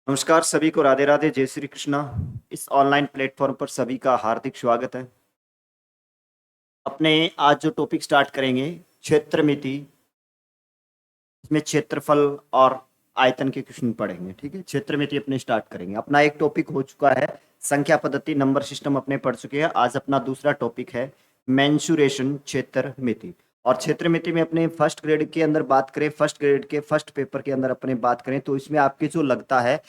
नमस्कार सभी को राधे राधे जय श्री कृष्णा। इस ऑनलाइन प्लेटफॉर्म पर सभी का हार्दिक स्वागत है। अपने आज जो टॉपिक स्टार्ट करेंगे क्षेत्र मिति, इसमें क्षेत्रफल और आयतन के क्वेश्चन पढ़ेंगे। ठीक है, क्षेत्र मिति अपने स्टार्ट करेंगे। अपना एक टॉपिक हो चुका है संख्या पद्धति, नंबर सिस्टम अपने पढ़ चुके हैं। आज अपना दूसरा टॉपिक है मेंसुरेशन क्षेत्र मिति। और क्षेत्र मिति में अपने फर्स्ट ग्रेड के अंदर बात करें, फर्स्ट ग्रेड के फर्स्ट पेपर के अंदर अपने बात करें तो इसमें आपके जो लगता है,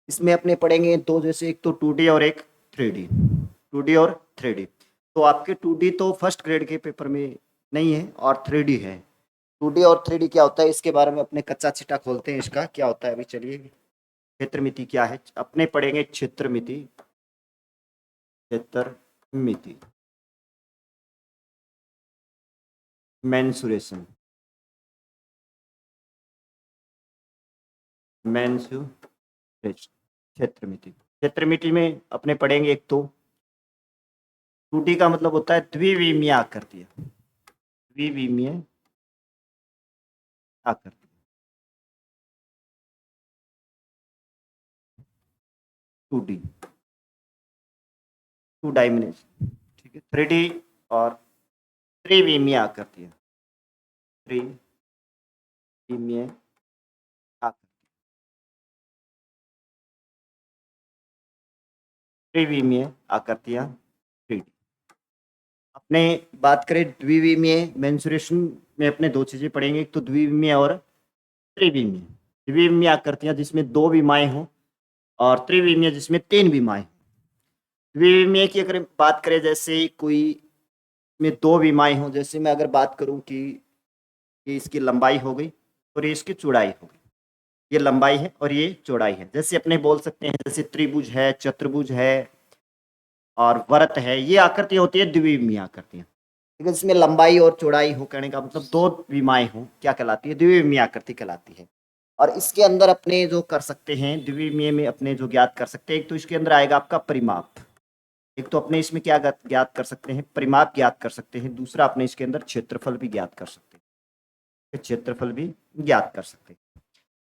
इसमें अपने पढ़ेंगे तो जैसे एक तो 2D और एक 3D, 2D और 3D। तो आपके 2D तो फर्स्ट ग्रेड के पेपर में नहीं है और 3D है। 2D और 3D क्या होता है इसके बारे में अपने कच्चा छिटा खोलते हैं, इसका क्या होता है अभी। चलिए, क्षेत्र मिति क्या है अपने पढ़ेंगे। क्षेत्र मिति, क्षेत्र मिति, मेंसुरेशन, मेंसुरेशन, क्षेत्र मिति। क्षेत्र मिति में अपने पढ़ेंगे एक तो 2D का मतलब होता है द्विविमीय आकृति, द्विविमीय आकृति, 2D, 2 डायमेंशन। ठीक है, 3D और त्रिविमीय आकृति है, त्रिविमीय आकृति, त्रिविमीय आकृतियां 3D। अपने बात करें द्विविमीय मेंसुरेशन में अपने दो चीजें पढ़ेंगे, एक तो द्विविमीय और त्रिविमीय। द्विविमीय आकृतियां जिसमें 2 विमाएं हों और त्रिविमीय जिसमें 3 विमाएं हों। द्विविमीय की अगर बात करें, जैसे कोई में 2 विमाएं हों, जैसे मैं अगर बात करूं कि ये इसकी लंबाई हो गई और ये इसकी चौड़ाई हो गई, ये लंबाई है और ये चौड़ाई है। जैसे अपने बोल सकते हैं जैसे त्रिभुज है, चतुर्भुज है और वृत्त है, ये आकृतियां होती है द्विविमीय आकृतियां। ठीक है, जिसमें लंबाई और चौड़ाई हो, कहने का मतलब 2 विमाएं हो, क्या कहलाती है, द्विविमीय आकृति कहलाती है। और इसके अंदर अपने जो कर सकते हैं द्विविमीय में अपने जो ज्ञात कर सकते हैं, एक तो इसके अंदर आएगा आपका परिमाप। एक तो अपने इसमें क्या ज्ञात कर सकते हैं, परिमाप ज्ञात कर सकते हैं। दूसरा अपने इसके अंदर क्षेत्रफल भी ज्ञात कर सकते हैं, क्षेत्रफल भी ज्ञात कर सकते हैं।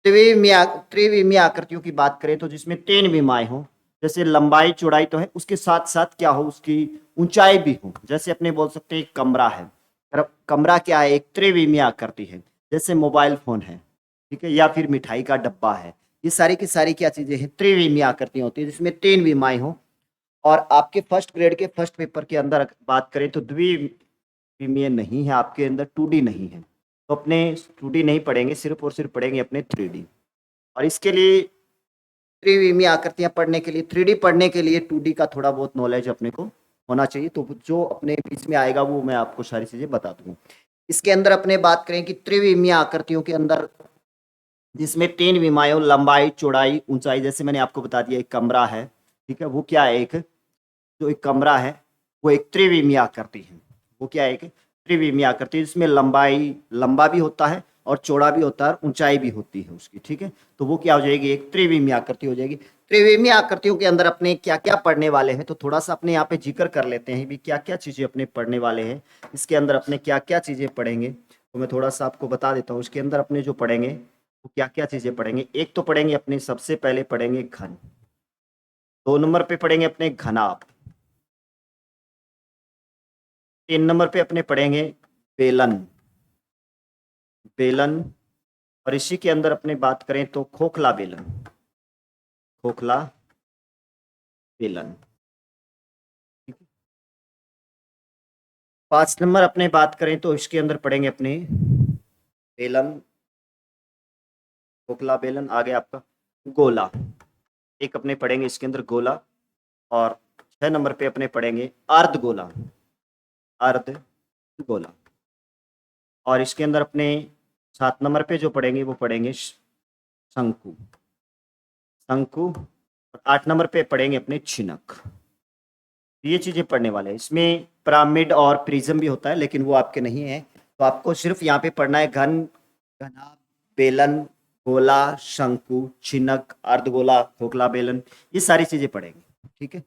त्रिविमीय आकृतियों की बात करें तो जिसमें 3 विमाएं हो, जैसे लंबाई चौड़ाई तो है, उसके साथ साथ क्या हो, उसकी ऊंचाई भी हो। जैसे अपने बोल सकते हैं कमरा है, कमरा क्या है, एक त्रिविमीय आकृति है। जैसे मोबाइल फोन है, ठीक है, या फिर मिठाई का डब्बा है, ये सारी की सारी क्या चीजें हैं, त्रिविमीय आकृतियां होती है जिसमें 3 विमाएं हो। और आपके फर्स्ट ग्रेड के फर्स्ट पेपर के अंदर बात करें तो द्विविमीय नहीं है, आपके अंदर 2D नहीं है, तो अपने 2D नहीं पढ़ेंगे, सिर्फ और सिर्फ पढ़ेंगे अपने 3D। और इसके लिए त्रिविमीय आकृतियां पढ़ने के लिए, 3D पढ़ने के लिए 2D का थोड़ा बहुत नॉलेज अपने को होना चाहिए। तो जो अपने बीच में आएगा वो मैं आपको सारी चीजें बता दूंगा। इसके अंदर अपने बात करें कि त्रिविमीय आकृतियों के अंदर जिसमें 3 विमाएं, लंबाई चौड़ाई ऊंचाई, जैसे मैंने आपको बता दिया एक कमरा है, ठीक है, वो क्या है, एक जो एक कमरा है वो एक त्रिविमीय आकृति है। वो क्या है, एक त्रिविमीय आकृति जिसमें लंबाई लंबा भी होता है और चौड़ा भी होता है और ऊंचाई भी होती है उसकी। ठीक है, तो वो क्या हो जाएगी, एक त्रिविमीय आकृति हो जाएगी। त्रिविमीय आकृतियों के अंदर अपने क्या क्या पढ़ने वाले हैं, तो थोड़ा सा अपने यहाँ पे जिक्र कर लेते हैं भी क्या क्या चीजें अपने पढ़ने वाले हैं। इसके अंदर अपने क्या क्या चीजें पढ़ेंगे तो मैं थोड़ा सा आपको बता देता हूँ। इसके अंदर अपने जो पढ़ेंगे वो क्या क्या चीजें पढ़ेंगे, एक तो पढ़ेंगे अपने सबसे पहले पढ़ेंगे घन, 2 नंबर पे पढ़ेंगे अपने घनाभ, 3 नंबर पे अपने पढ़ेंगे बेलन, बेलन। और इसी के अंदर अपने बात करें तो खोखला बेलन, खोखला बेलन। 5 नंबर अपने बात करें तो इसके अंदर पढ़ेंगे अपने बेलन, खोखला बेलन। आगे आपका गोला, एक अपने पढ़ेंगे इसके अंदर गोला। और 6 नंबर पे अपने पढ़ेंगे अर्ध गोला, अर्ध गोला। और इसके अंदर अपने 7 नंबर पे जो पढ़ेंगे वो पढ़ेंगे शंकु, शंकु। और 8 नंबर पे पढ़ेंगे अपने छिनक। ये चीजें पढ़ने वाले हैं। इसमें पिरामिड और प्रिज्म भी होता है लेकिन वो आपके नहीं है, तो आपको सिर्फ यहाँ पे पढ़ना है घन, घना, बेलन, गोला, शंकु, छिनक, अर्धगोला, खोखला बेलन, ये सारी चीजें पढ़ेंगे। ठीक है,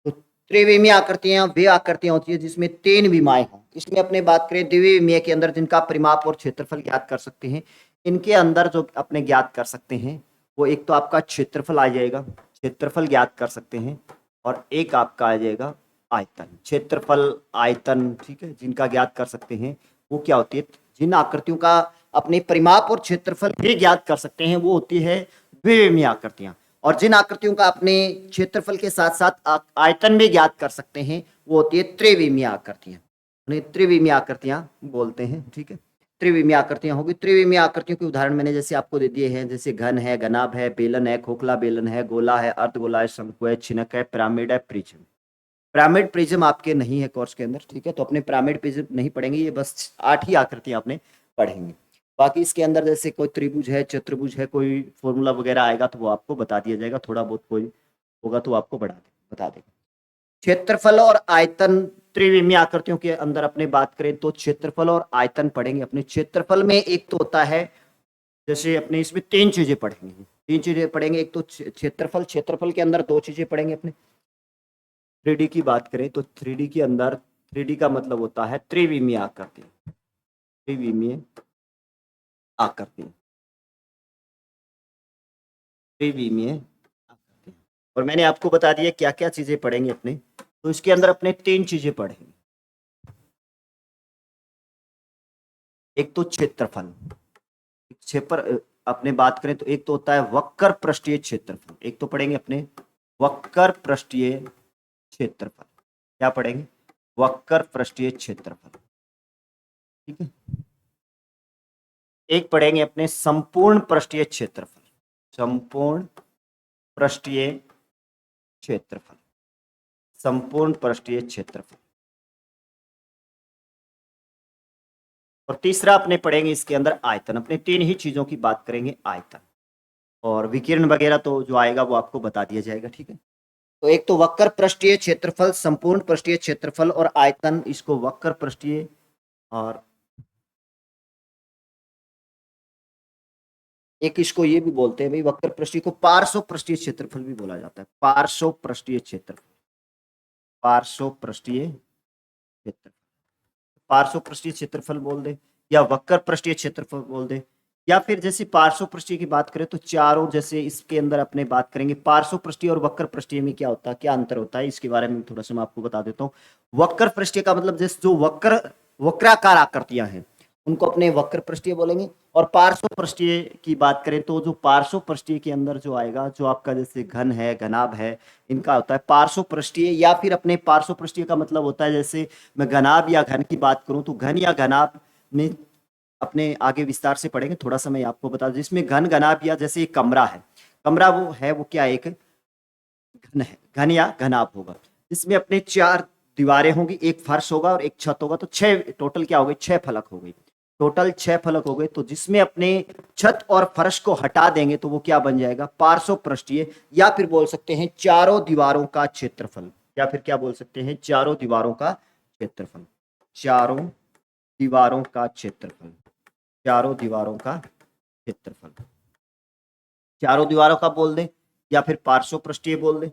तो त्रिविमीय आकृतियां वे आकृतियां होती है जिसमें 3 विमाएं हों। इसमें अपने बात करें द्विविमीय के अंदर जिनका परिमाप और क्षेत्रफल ज्ञात कर सकते हैं, इनके अंदर जो अपने ज्ञात कर सकते हैं वो एक तो आपका क्षेत्रफल आ जाएगा, क्षेत्रफल ज्ञात कर सकते हैं, और एक आपका आ जाएगा आयतन। क्षेत्रफल, आयतन, ठीक है, जिनका ज्ञात कर सकते हैं वो क्या होती है, जिन आकृतियों का अपने परिमाप और क्षेत्रफल भी ज्ञात कर सकते हैं वो होती है द्विविमीय आकृतियां। और जिन आकृतियों का अपने क्षेत्रफल के साथ साथ आयतन भी ज्ञात कर सकते हैं वो होती है त्रिविमीय आकृतियां। उन्हें त्रिविमीय आकृतियां बोलते हैं, ठीक है। त्रिविमीय आकृतियां होगी। त्रिविमीय आकृतियों के उदाहरण मैंने जैसे आपको दे दिए हैं, जैसे घन है, घनाभ है, बेलन है, खोखला बेलन है, गोला है, अर्धगोला है, शंकु है, छिनक है, पिरामिड है, प्रिज्म। पिरामिड प्रिज्म आपके नहीं है कोर्स के अंदर, ठीक है, तो अपने पिरामिड प्रिज्म नहीं पढ़ेंगे, ये बस 8 ही आकृतियां आपने पढ़ेंगे। बाकी इसके अंदर जैसे कोई त्रिभुज है, चतुर्भुज है, कोई फॉर्मूला वगैरह आएगा तो वो आपको बता दिया जाएगा, थोड़ा बहुत कोई होगा तो आपको बता देगा। क्षेत्रफल और आयतन, त्रिविमीय आकृतियों के अंदर अपने बात करें तो क्षेत्रफल और आयतन पढ़ेंगे। अपने क्षेत्रफल में एक तो होता है, जैसे अपने इसमें 3 चीजें पढ़ेंगे, 3 चीजें पढ़ेंगे। एक तो क्षेत्रफल, क्षेत्रफल के अंदर 2 चीजें पढ़ेंगे अपने। 3D की बात करें तो 3D के अंदर, 3D का मतलब होता है त्रिविमीय आकृति, त्रिविमीय आकृति, त्रिविमीय आकृति। और मैंने आपको बता दिया क्या क्या चीजें पढ़ेंगे अपने, तो इसके अंदर अपने 3 चीजें पढ़ेंगे। एक तो क्षेत्रफल, क्षेत्र अपने बात करें तो एक तो होता है वक्र पृष्ठीय क्षेत्रफल, एक तो पढ़ेंगे अपने वक्र पृष्ठीय क्षेत्रफल। क्या पढ़ेंगे, वक्र पृष्ठीय क्षेत्रफल, ठीक है। एक पढ़ेंगे अपने संपूर्ण पृष्ठीय क्षेत्रफल, संपूर्ण पृष्ठीय क्षेत्रफल, संपूर्ण पृष्ठीय क्षेत्रफल। और तीसरा अपने पढ़ेंगे इसके अंदर आयतन। अपने 3 ही चीजों की बात करेंगे, आयतन और विकिरण वगैरह तो जो आएगा वो आपको बता दिया जाएगा, ठीक है। तो एक तो वक्र पृष्ठीय क्षेत्रफल, संपूर्ण पृष्ठीय क्षेत्रफल और आयतन, इसको वक्र पृष्ठीय, और एक इसको ये भी बोलते हैं भाई, वक्र पृष्ठीय को पार्श्व पृष्ठीय क्षेत्रफल भी बोला जाता है, पार्श्व पृष्ठीय क्षेत्रफल, पार्श्व पृष्ठीय क्षेत्रफल, पार्श्व पृष्ठीय क्षेत्रफल बोल दे या वक्र पृष्ठीय क्षेत्रफल बोल दे। या फिर जैसे पार्श्व पृष्ठीय की बात करें तो चारों, जैसे इसके अंदर अपने बात करेंगे पार्श्व पृष्ठीय और वक्र पृष्ठीय में क्या होता है, क्या अंतर होता है, इसके बारे में थोड़ा सा मैं आपको बता देता हूँ। वक्र पृष्ठीय का मतलब जैसे जो वक्राकार आकृतियां हैं उनको अपने वक्र पृष्ठीय बोलेंगे। और पार्श्व पृष्ठीय की बात करें तो जो पार्श्व पृष्ठीय के अंदर जो आएगा, जो आपका जैसे घन है, घनाभ है, इनका होता है पार्श्व पृष्ठीय। या फिर अपने पार्श्व पृष्ठीय का मतलब होता है, जैसे मैं घनाभ या घन की बात करूं तो घन या घनाभ में अपने आगे विस्तार से पढ़ेंगे, थोड़ा सा मैं आपको बता दूं। जिसमें घन, घनाभ या जैसे एक कमरा है, कमरा वो है, वो क्या, एक घन है, घन या घनाभ होगा। जिसमें अपने 4 दीवारें होंगी, एक फर्श होगा और एक छत होगा, तो 6 टोटल क्या हो गई, 6 फलक हो गई, टोटल 6 फलक हो गए। तो जिसमें अपने छत और फर्श को हटा देंगे तो वो क्या बन जाएगा, पार्श्व पृष्ठीय, या फिर बोल सकते हैं चारों दीवारों का क्षेत्रफल, या फिर क्या बोल सकते हैं, चारों दीवारों का क्षेत्रफल, चारों दीवारों का क्षेत्रफल, चारों दीवारों का क्षेत्रफल, चारों दीवारों का बोल दे या फिर पार्श्व पृष्ठीय बोल दे,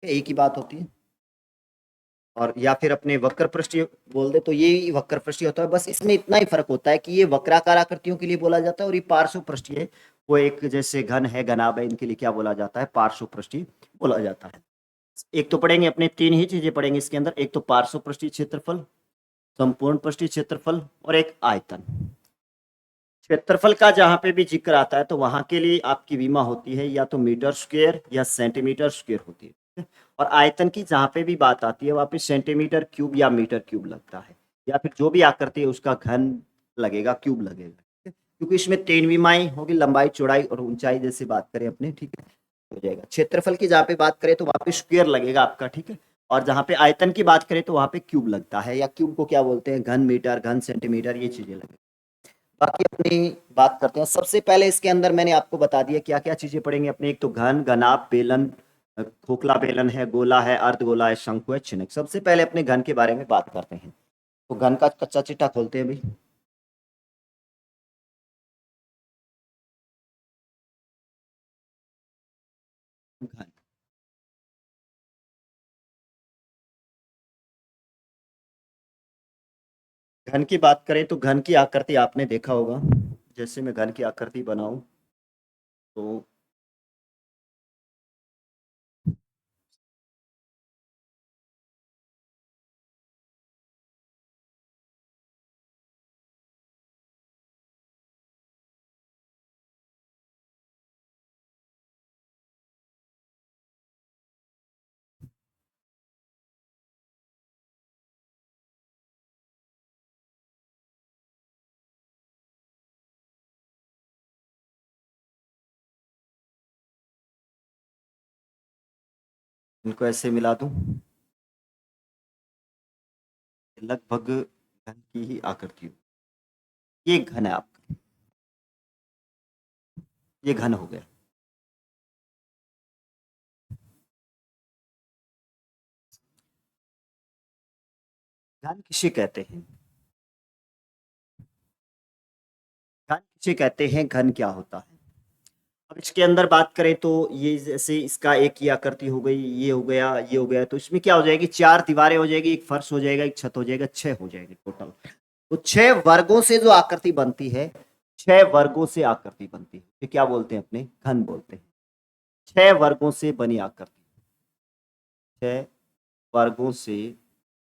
एक ही बात होती है। और या फिर अपने वक्र पृष्ठीय बोल दे तो ये वक्र पृष्ठीय होता है। बस इसमें इतना ही फर्क होता है कि ये वक्राकार आकृतियों के लिए बोला जाता है और ये पार्श्व पृष्ठीय, वो एक जैसे घन है, घनाभ है, इनके लिए क्या बोला जाता है, पार्श्व पृष्ठीय बोला जाता है। एक तो पढ़ेंगे अपने 3 ही चीजें पढ़ेंगे इसके अंदर, एक तो पार्श्व पृष्ठीय क्षेत्रफल, संपूर्ण पृष्ठीय क्षेत्रफल और एक आयतन। क्षेत्रफल का जहां पे भी जिक्र आता है तो वहां के लिए आपकी विमा होती है या तो मीटर स्क्वायर या सेंटीमीटर स्क्वायर होती है, ठीक है? और आयतन की जहां पे भी बात आती है वहां पे सेंटीमीटर क्यूब या मीटर क्यूब लगता है, या फिर जो भी आकृति है उसका घन लगेगा, क्यूब लगेगा, ठीक है? क्योंकि इसमें 3 विमाएं होगी, लंबाई, चौड़ाई और ऊंचाई, जैसे बात करें अपने, ठीक है, हो जाएगा। क्षेत्रफल की जहाँ पे बात करें तो वहां पे स्क्वायर लगेगा आपका, ठीक है। और जहाँ पे आयतन की बात करें तो वहां पे क्यूब लगता है, या क्यूब को क्या बोलते हैं, घन मीटर, घन सेंटीमीटर, ये चीजें लगेगी। बाकी अपनी बात करते हैं। सबसे पहले इसके अंदर मैंने आपको बता दिया क्या क्या चीजें पढ़ेंगे अपने, एक तो घन, घनाभ, बेलन, खोखला बेलन है, गोला है, अर्धगोला है, शंकु है, छिनक। सबसे पहले अपने घन के बारे में बात करते हैं। तो घन का कच्चा चिट्ठा खोलते हैं भाई। घन, घन की बात करें तो घन की आकृति आपने देखा होगा। जैसे मैं घन की आकृति बनाऊं तो इनको ऐसे मिला दूं, लगभग घन की ही आकृति हो। ये घन है आपका, ये घन हो गया। घन किसे कहते हैं? घन किसे कहते हैं, घन क्या होता है? अब इसके अंदर बात करें तो ये जैसे इसका एक ही आकृति हो गई, ये हो गया, ये हो गया, तो इसमें क्या हो जाएगी, चार दीवारें हो जाएगी, एक फर्श हो जाएगा, एक छत हो जाएगा, छह हो जाएगी टोटल। तो छह वर्गों से जो आकृति बनती है, छह वर्गों से आकृति बनती है, ये क्या बोलते हैं, अपने घन बोलते हैं। छह वर्गों से बनी आकृति, छह वर्गों से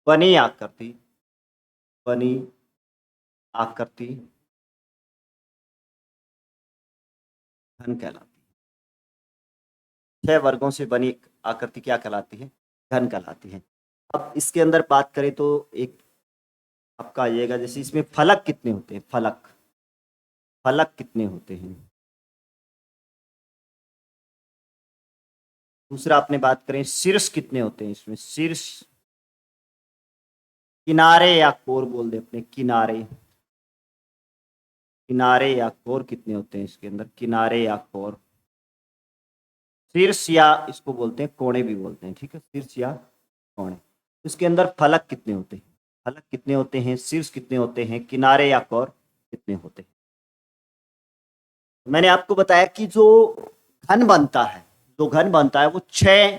बनी आकृति, बनी आकृति घन कहलाती है। छह वर्गों से बनी आकृति क्या कहलाती है, घन कहलाती है। अब इसके अंदर बात करें तो एक आपका आइएगा, जैसे इसमें फलक कितने होते हैं, फलक, फलक कितने होते हैं। दूसरा आपने बात करें शीर्ष कितने होते हैं, इसमें शीर्ष, किनारे या कोर बोल दे अपने, किनारे, किनारे या कोर कितने होते हैं इसके अंदर, किनारे या कोर, शीर्ष या इसको बोलते हैं कोणे भी बोलते हैं, ठीक है, शीर्ष या कोणे। इसके अंदर फलक कितने होते हैं, फलक कितने होते हैं, शीर्ष कितने होते हैं, किनारे या कोर कितने होते हैं। मैंने आपको बताया कि जो घन बनता है, जो घन बनता है वो छह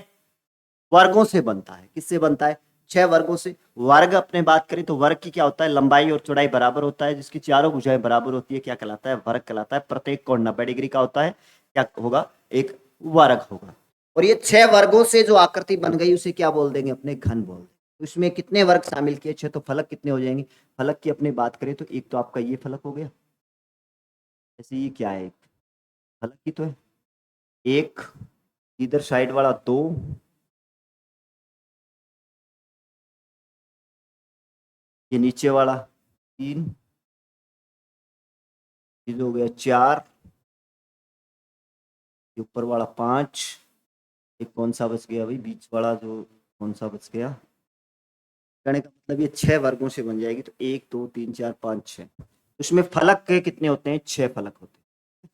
वर्गों से बनता है। किससे बनता है, छह वर्गों से। वर्ग अपने बात करें तो वर्ग की क्या होता है, लंबाई और चौड़ाई बराबर होता है, जिसकी चारों भुजाएं बराबर होती है, क्या कहलाता है, वर्ग कहलाता है। प्रत्येक कोण 90 डिग्री का होता है, क्या होगा, एक वर्ग होगा। और ये छह वर्गों से जो आकृति बन गई उसे क्या बोल देंगे, अपने घन बोल देंगे। तो इसमें कितने वर्ग शामिल किए, छह, तो फलक कितने हो जाएंगे। फलक की अपने बात करें तो एक तो आपका ये फलक हो गया, ऐसे ये क्या है, एक फलक की तो है, एक इधर साइड वाला दो, ये नीचे वाला तीन, ये हो गया चार, ये ऊपर वाला पांच, एक कौन सा बच गया भाई, बीच वाला जो कौन सा बच गया। कहने का मतलब ये छह वर्गों से बन जाएगी, तो एक दो तीन चार पांच छह। उसमें फलक के कितने होते हैं, छह फलक होते हैं।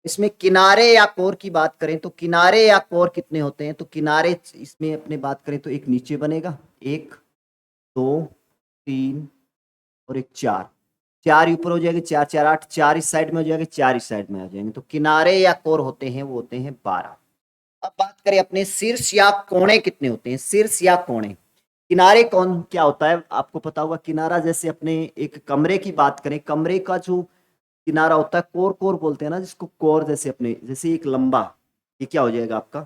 इसमें किनारे या कोर की बात करें तो किनारे या कोर कितने होते हैं, तो किनारे इसमें अपने बात करें तो एक नीचे बनेगा, एक दो तीन और एक चार, चार ऊपर हो जाएगी, चार चार आठ, चार इस साइड में हो जाएगी, चार इस साइड में आ जाएंगे, तो किनारे या कोर होते हैं वो होते हैं 12। अब बात करें अपने शीर्ष या कोणे कितने होते हैं, शीर्ष या कोणे। किनारे कौन क्या होता है आपको पता होगा, किनारा जैसे अपने एक कमरे की बात करें, कमरे का जो किनारा होता है, कोर, कोर बोलते हैं ना जिसको, कोर जैसे अपने, जैसे एक लंबा, ये क्या हो जाएगा आपका,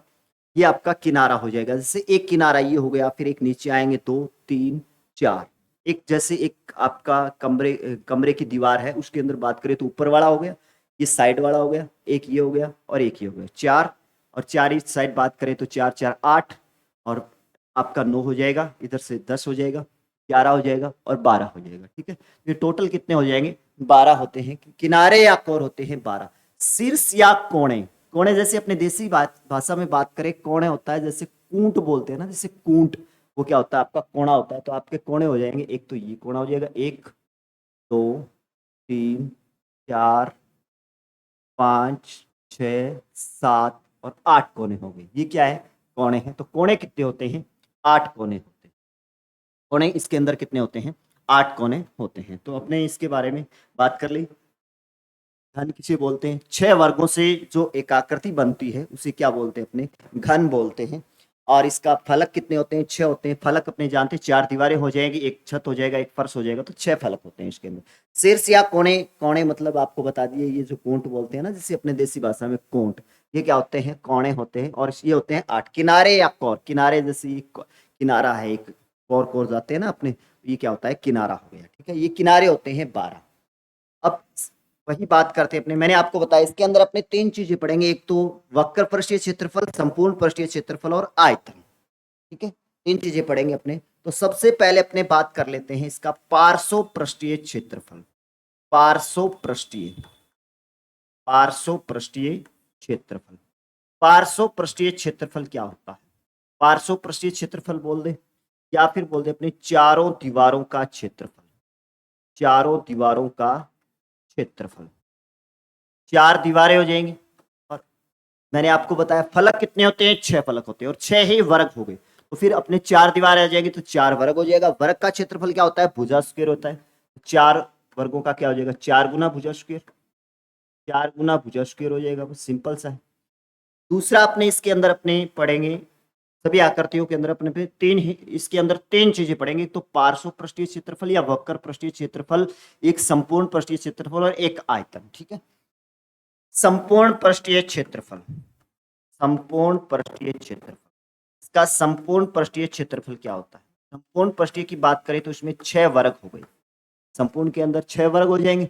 ये आपका किनारा हो जाएगा। जैसे एक किनारा ये हो गया, फिर एक नीचे आएंगे दो तीन चार, एक जैसे एक आपका कमरे, कमरे की दीवार है उसके अंदर बात करें तो ऊपर वाला हो गया, ये साइड वाला हो गया, एक ये हो गया और एक ये हो गया, चार। और चार इस साइड बात करें तो चार चार आठ, और आपका 9 हो जाएगा, इधर से 10 हो जाएगा, 11 हो जाएगा और 12 हो जाएगा, ठीक है। ये टोटल कितने हो जाएंगे, 12 होते हैं। किनारे या कोर होते हैं 12। शीर्ष या कोणे, कोणे जैसे अपने देसी भाषा में बात करें, कोणे होता है जैसे कूंट बोलते हैं ना, जैसे कूंट, वो क्या होता है आपका कोणा होता है, तो आपके कोणे हो जाएंगे, एक तो ये कोणा हो जाएगा, एक दो तीन चार पाँच छ सात और आठ कोने हो गए, ये क्या है, कोणे हैं। तो कोणे कितने होते हैं, आठ कोने होते हैं। कोने इसके अंदर कितने होते हैं, आठ कोने होते हैं। तो अपने इसके बारे में बात कर ली। घन किसे बोलते हैं, छह वर्गों से जो एक आकृति बनती है उसे क्या बोलते हैं, अपने घन बोलते हैं। और इसका फलक कितने होते हैं, छह होते हैं। फलक अपने जानते हैं, चार दीवारें हो जाएगी, एक छत हो जाएगा, एक फर्श हो जाएगा, तो छह फलक होते हैं इसके अंदर। शीर्ष या कोणे, कोणे मतलब आपको बता दिए, ये जो कोंट बोलते हैं ना, जैसे अपने देसी भाषा में कोंट, ये क्या होते हैं, कोणे होते हैं। और ये होते हैं आठ। किनारे या कोर, किनारे जैसे ये किनारा है एक, कोर कोर जाते हैं ना अपने, ये क्या होता है, किनारा हो गया, ठीक है। ये किनारे होते हैं 12। अब वही बात करते हैं अपने, मैंने आपको बताया इसके अंदर अपने तीन चीजें पढ़ेंगे, एक तो वक्र पृष्ठीय क्षेत्रफल, संपूर्ण पृष्ठीय क्षेत्रफल और आयतन, ठीक है। तीन चीजें पढ़ेंगे अपने। तो सबसे पहले अपने बात कर लेते हैं इसका पार्श्व पृष्ठीय क्षेत्रफल। पार्श्व पृष्ठीय, पार्श्व पृष्ठीय क्षेत्रफल, पार्श्व पृष्ठीय क्षेत्रफल क्या होता है। पार्श्व पृष्ठीय क्षेत्रफल बोल दे, या फिर बोल दे अपने चारों दीवारों का क्षेत्रफल, चारों दीवारों का क्षेत्रफल। चार दीवारें हो जाएंगी और मैंने आपको बताया फलक कितने होते हैं, 6 फलक होते हैं और 6 ही वर्ग हो गए, तो फिर अपने 4 दीवारें आ जाएगी तो 4 वर्ग हो जाएगा। वर्ग का क्षेत्रफल क्या होता है, भुजा स्क्वायर होता है। 4 वर्गों का क्या हो जाएगा, 4 गुना भुजा स्क्वायर, 4 गुना भुजा स्क्वायर हो जाएगा, बस सिंपल सा है। दूसरा अपने इसके अंदर अपने पढ़ेंगे सभी आकृतियों के अंदर अपने पे तीन ही, इसके अंदर 3 चीजें पढ़ेंगे, तो पार्श्व पृष्ठीय क्षेत्रफल या वक्र पृष्ठीय क्षेत्रफल, एक संपूर्ण पृष्ठीय क्षेत्रफल और एक आयतन। ठीक है, संपूर्ण पृष्ठीय क्षेत्रफल, संपूर्ण पृष्ठीय क्षेत्रफल, इसका संपूर्ण पृष्ठीय क्षेत्रफल क्या होता है। संपूर्ण पृष्ठीय की बात करें तो इसमें 6 वर्ग हो गए, संपूर्ण के अंदर 6 वर्ग हो जाएंगे।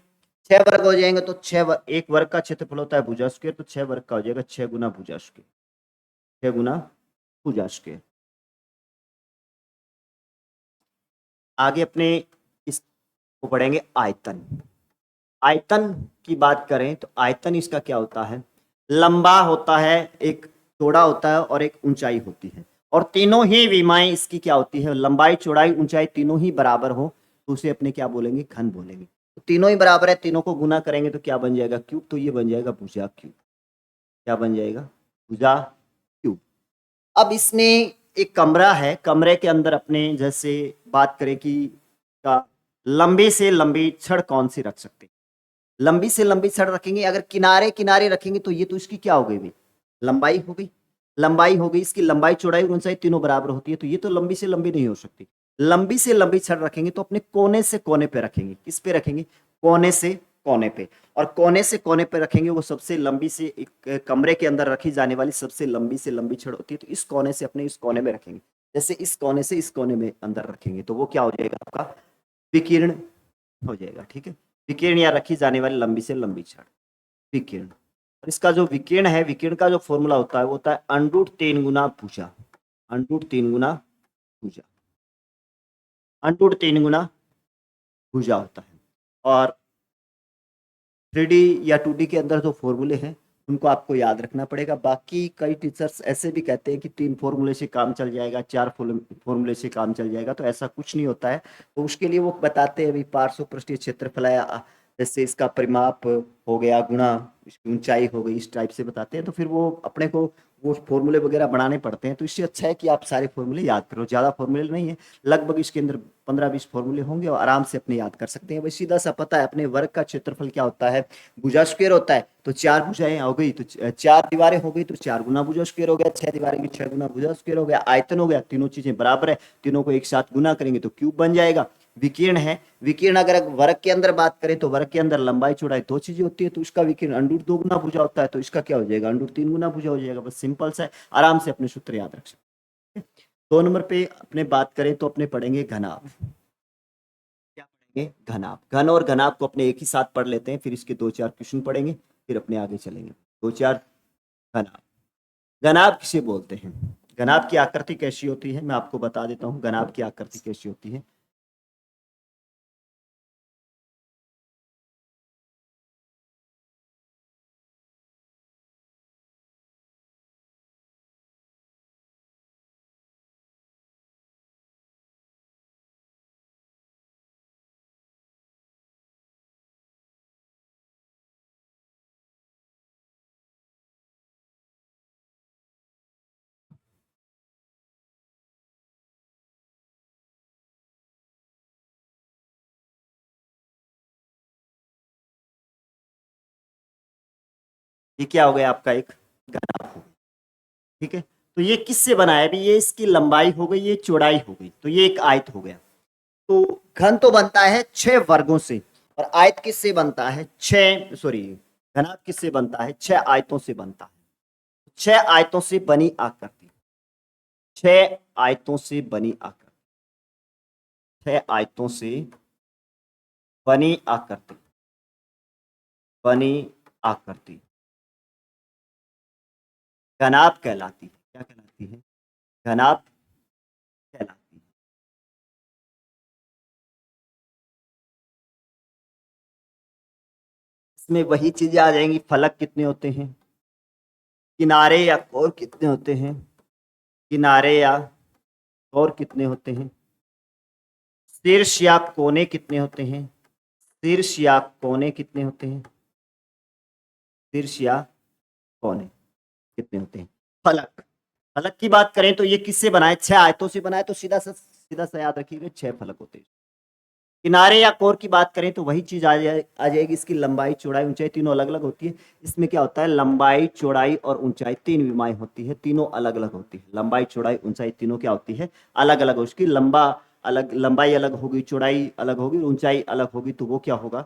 6 वर्ग हो जाएंगे तो 1 वर्ग का क्षेत्रफल होता है भुजा स्क्वायर, तो 6 वर्ग का हो जाएगा 6 गुना भुजा स्क्वायर, 6 गुना भुजा स्क्वायर। आगे अपने इसको पढ़ेंगे आयतन। आयतन की बात करें तो आयतन इसका क्या होता है, लंबा होता है, एक चौड़ा होता है और एक ऊंचाई होती है, और तीनों ही विमाएं इसकी क्या होती है, लंबाई चौड़ाई ऊंचाई तीनों ही बराबर हो तो उसे अपने क्या बोलेंगे, घन बोलेंगे। तो तीनों ही बराबर है, तीनों को गुना करेंगे तो क्या बन जाएगा, क्यूब, तो ये बन जाएगा भुजा क्यूब। क्या बन जाएगा, भुजा क्यूब। अब इसमें एक कमरा है, कमरे के अंदर अपने जैसे बात करें कि का लंबी से लंबी छड़ कौन सी रख सकते हैं, लंबी से लंबी छड़ रखेंगे, अगर किनारे किनारे रखेंगे तो ये तो इसकी क्या हो गई भाई, लंबाई हो गई, लंबाई हो गई, इसकी लंबाई चौड़ाई और ऊंचाई तीनों बराबर होती है, तो ये तो लंबी से लंबी नहीं हो सकती। लंबी से लंबी छड़ रखेंगे तो अपने कोने से कोने पे रखेंगे, किस पे रखेंगे, कोने से कोने पे, और कोने से कोने पे रखेंगे वो सबसे लंबी से, एक कमरे के अंदर रखी जाने वाली सबसे लंबी से लंबी छड़ होती है, तो इस कोने से अपने इस कोने में रखेंगे, जैसे इस कोने से इस कोने में अंदर रखेंगे तो वो क्या हो जाएगा, आपका विकीर्ण हो जाएगा। ठीक है, विकीर्ण या रखी जाने वाली लंबी से लंबी छड़, विकीर्ण। और इसका जो विकीर्ण है, विकीर्ण का जो फॉर्मूला होता है वो होता है √3 गुना भुजा, √3 गुना भुजा, √3 गुना भुजा होता है। और 3D या 2D के अंदर जो फॉर्मूले हैं उनको आपको याद रखना पड़ेगा। बाकी कई टीचर्स ऐसे भी कहते हैं कि 3 फॉर्मूले से काम चल जाएगा, 4 फॉर्मूले से काम चल जाएगा, तो ऐसा कुछ नहीं होता है। तो उसके लिए वो बताते हैं अभी पार्श्व पृष्ठीय क्षेत्रफल है, जैसे इसका परिमाप हो गया गुणा इसकी ऊंचाई हो गई, इस टाइप से बताते हैं, तो फिर वो अपने को वो फॉर्मूले वगैरह बनाने पड़ते हैं। तो इससे अच्छा है कि आप सारे फॉर्मूले याद करो, ज़्यादा फॉर्मूले नहीं है, लगभग इसके अंदर 15-20 फॉर्मूले होंगे और आराम से अपने याद कर सकते हैं। भाई सीधा सा पता है अपने वर्ग का क्षेत्रफल क्या होता है, भुजा स्क्वायर होता है, तो 4 भुजाएं हो गई तो 4 दीवारें हो गई तो 4 गुना भुजा स्क्वायर हो गया, 6 दीवारें की 6 गुना भुजा स्क्वायर हो गया। आयतन हो गया, तीनों चीजें बराबर है, तीनों को एक साथ गुना करेंगे तो क्यूब बन जाएगा। विकीर्ण है, विकीर्ण अगर वर्ग के अंदर बात करें तो वर्ग के अंदर लंबाई चौड़ाई 2 चीजें होती है, तो इसका विकीर्ण √2 गुना भुजा होता है, तो इसका क्या हो जाएगा, √3 गुना भुजा हो जाएगा। बस सिंपल सा है, आराम से अपने सूत्र याद रख सकते हैं। 2 नंबर पे अपने बात करें तो अपने पढ़ेंगे घनाभ। क्या पढ़ेंगे, घनाभ। घन और घनाभ को अपने एक ही साथ पढ़ लेते हैं, फिर इसके 2-4 क्वेश्चन पढ़ेंगे, फिर अपने आगे चलेंगे। 2-4 घनाभ। घनाभ किसे बोलते हैं, घनाभ की आकृति कैसी होती है, मैं आपको बता देता हूँ घनाभ की आकृति कैसी होती है। ये क्या हो गया आपका, एक घनाभ हो गया। ठीक है, तो ये किससे बना है, अभी ये इसकी लंबाई हो गई, ये चौड़ाई हो गई, तो ये एक आयत हो गया। तो घन तो बनता है 6 वर्गों से, और आयत किससे बनता है, 6 सॉरी घनाभ किससे बनता है, 6 आयतों से बनता है। 6 आयतों से बनी आकृति, 6 आयतों से बनी आकृति, 6 आयतों से बनी आकृति, बनी आकृति घनाभ कहलाती है। क्या कहलाती है, घनाभ कहलाती है। इसमें वही चीजें आ जाएंगी, फलक कितने होते हैं, किनारे या कोर कितने होते हैं, किनारे या और कितने होते हैं, शीर्ष या कोने कितने होते हैं, शीर्ष या कोने कितने होते हैं, शीर्ष या कोने कितने होते हैं। फलक, फलक की बात करें तो ये किससे बनाए, 6 आयतों से बनाए, तो सीधा सा याद रखिएगा 6 फलक होते हैं। किनारे या कोर की बात करें तो वही चीज आ जाएगी, इसकी लंबाई चौड़ाई ऊंचाई तीनों अलग अलग होती है। इसमें क्या होता है, लंबाई चौड़ाई और ऊंचाई 3 विमाएं होती है, तीनों अलग अलग होती है। लंबाई चौड़ाई ऊंचाई तीनों क्या होती है, अलग अलग। उसकी लंबाई अलग होगी, चौड़ाई अलग होगी, ऊंचाई अलग होगी, तो वो क्या होगा,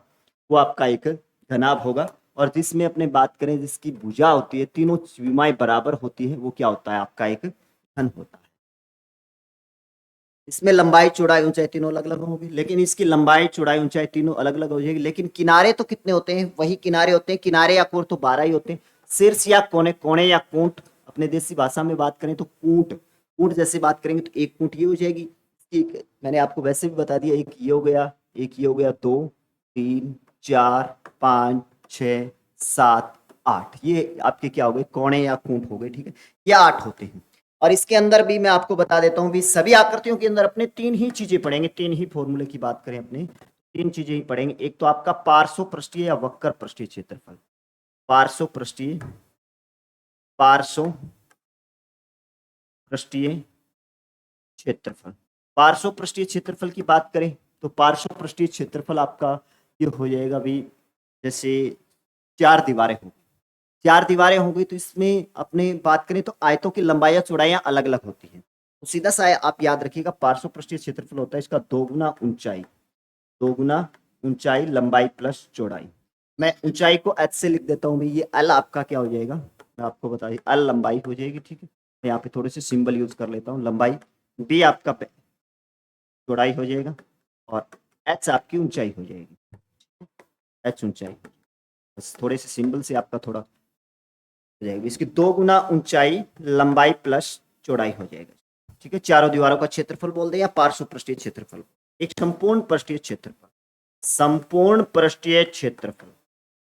वो आपका एक घनाभ होगा। और जिसमें अपने बात करें जिसकी भुजा होती है, तीनों विमाएं बराबर होती है, वो क्या होता है, आपका एक घन होता है। इसमें लंबाई चौड़ाई ऊंचाई तीनों अलग अलग होगी, लेकिन इसकी लंबाई चौड़ाई ऊंचाई तीनों अलग अलग हो जाएगी। लेकिन किनारे तो कितने होते हैं, वही किनारे होते हैं, किनारे या कोण तो 12 ही होते हैं। शीर्ष या कोने, कोने या कूट, अपने देसी भाषा में बात करें तो कूट, कूट जैसे बात करेंगे तो एक कूट ये हो जाएगी। मैंने आपको वैसे भी बता दिया, एक ये हो गया, एक ये हो गया, 2 3 4 5 6 7 8, ये आपके क्या हो गए, कोने या कूट हो गए, ठीक है, ये 8 होते हैं। और इसके अंदर भी मैं आपको बता देता हूं भी, सभी आकृतियों के अंदर अपने 3 ही चीजें पढ़ेंगे, 3 ही फॉर्मूले की बात करें अपने, 3 चीजें ही पढ़ेंगे। एक तो आपका पार्श्व पृष्ठीय या वक्र पृष्ठीय क्षेत्रफल, पार्श्व पृष्ठीय, पार्श्व पृष्ठीय क्षेत्रफल। पार्श्व पृष्ठीय क्षेत्रफल की बात करें तो पार्श्व पृष्ठीय क्षेत्रफल आपका ये हो जाएगा भी, जैसे 4 दीवारें होंगी, 4 दीवारें होंगी तो इसमें अपने बात करें तो आयतों की लंबाई चौड़ाइयां अलग अलग होती हैं। तो सीधा सा आप याद रखिएगा, पार्श्व पृष्ठीय क्षेत्रफल होता है इसका 2 गुना ऊंचाई, 2 गुना ऊंचाई लंबाई प्लस चौड़ाई। मैं ऊंचाई को एच से लिख देता हूँ भाई, ये एल आपका क्या हो जाएगा, मैं आपको बता दी, एल लंबाई हो जाएगी, ठीक है। मैं यहाँ पे थोड़े से सिंबल यूज कर लेता हूँ, लंबाई, बी आपका चौड़ाई हो जाएगा, और एच आपकी ऊंचाई हो जाएगी, एच ऊंचाई। बस थोड़े से सिंबल से आपका थोड़ा हो जाएगी, इसकी 2 गुना ऊंचाई लंबाई प्लस चौड़ाई हो जाएगा, ठीक है। चारों दीवारों का क्षेत्रफल बोल दें या पार्श्व पृष्ठीय क्षेत्रफल, एक संपूर्ण पृष्ठीय क्षेत्रफल, संपूर्ण पृष्ठीय क्षेत्रफल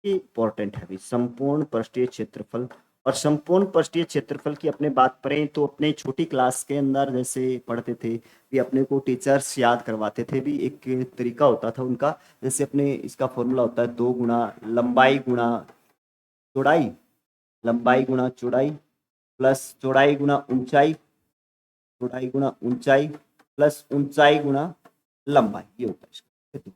इंपॉर्टेंट है भी, संपूर्ण पृष्ठीय क्षेत्रफल। और संपूर्ण पृष्ठीय क्षेत्रफल की अपने बात करें तो अपने छोटी क्लास के अंदर जैसे पढ़ते थे भी, अपने को टीचर्स याद करवाते थे भी, एक तरीका होता था उनका, जैसे अपने इसका फॉर्मूला होता है 2 गुना लंबाई गुना चौड़ाई, लंबाई गुना चौड़ाई प्लस चौड़ाई गुना ऊंचाई, चौड़ाई गुना ऊंचाई प्लस ऊंचाई गुना लंबाई, ये होता है इसका।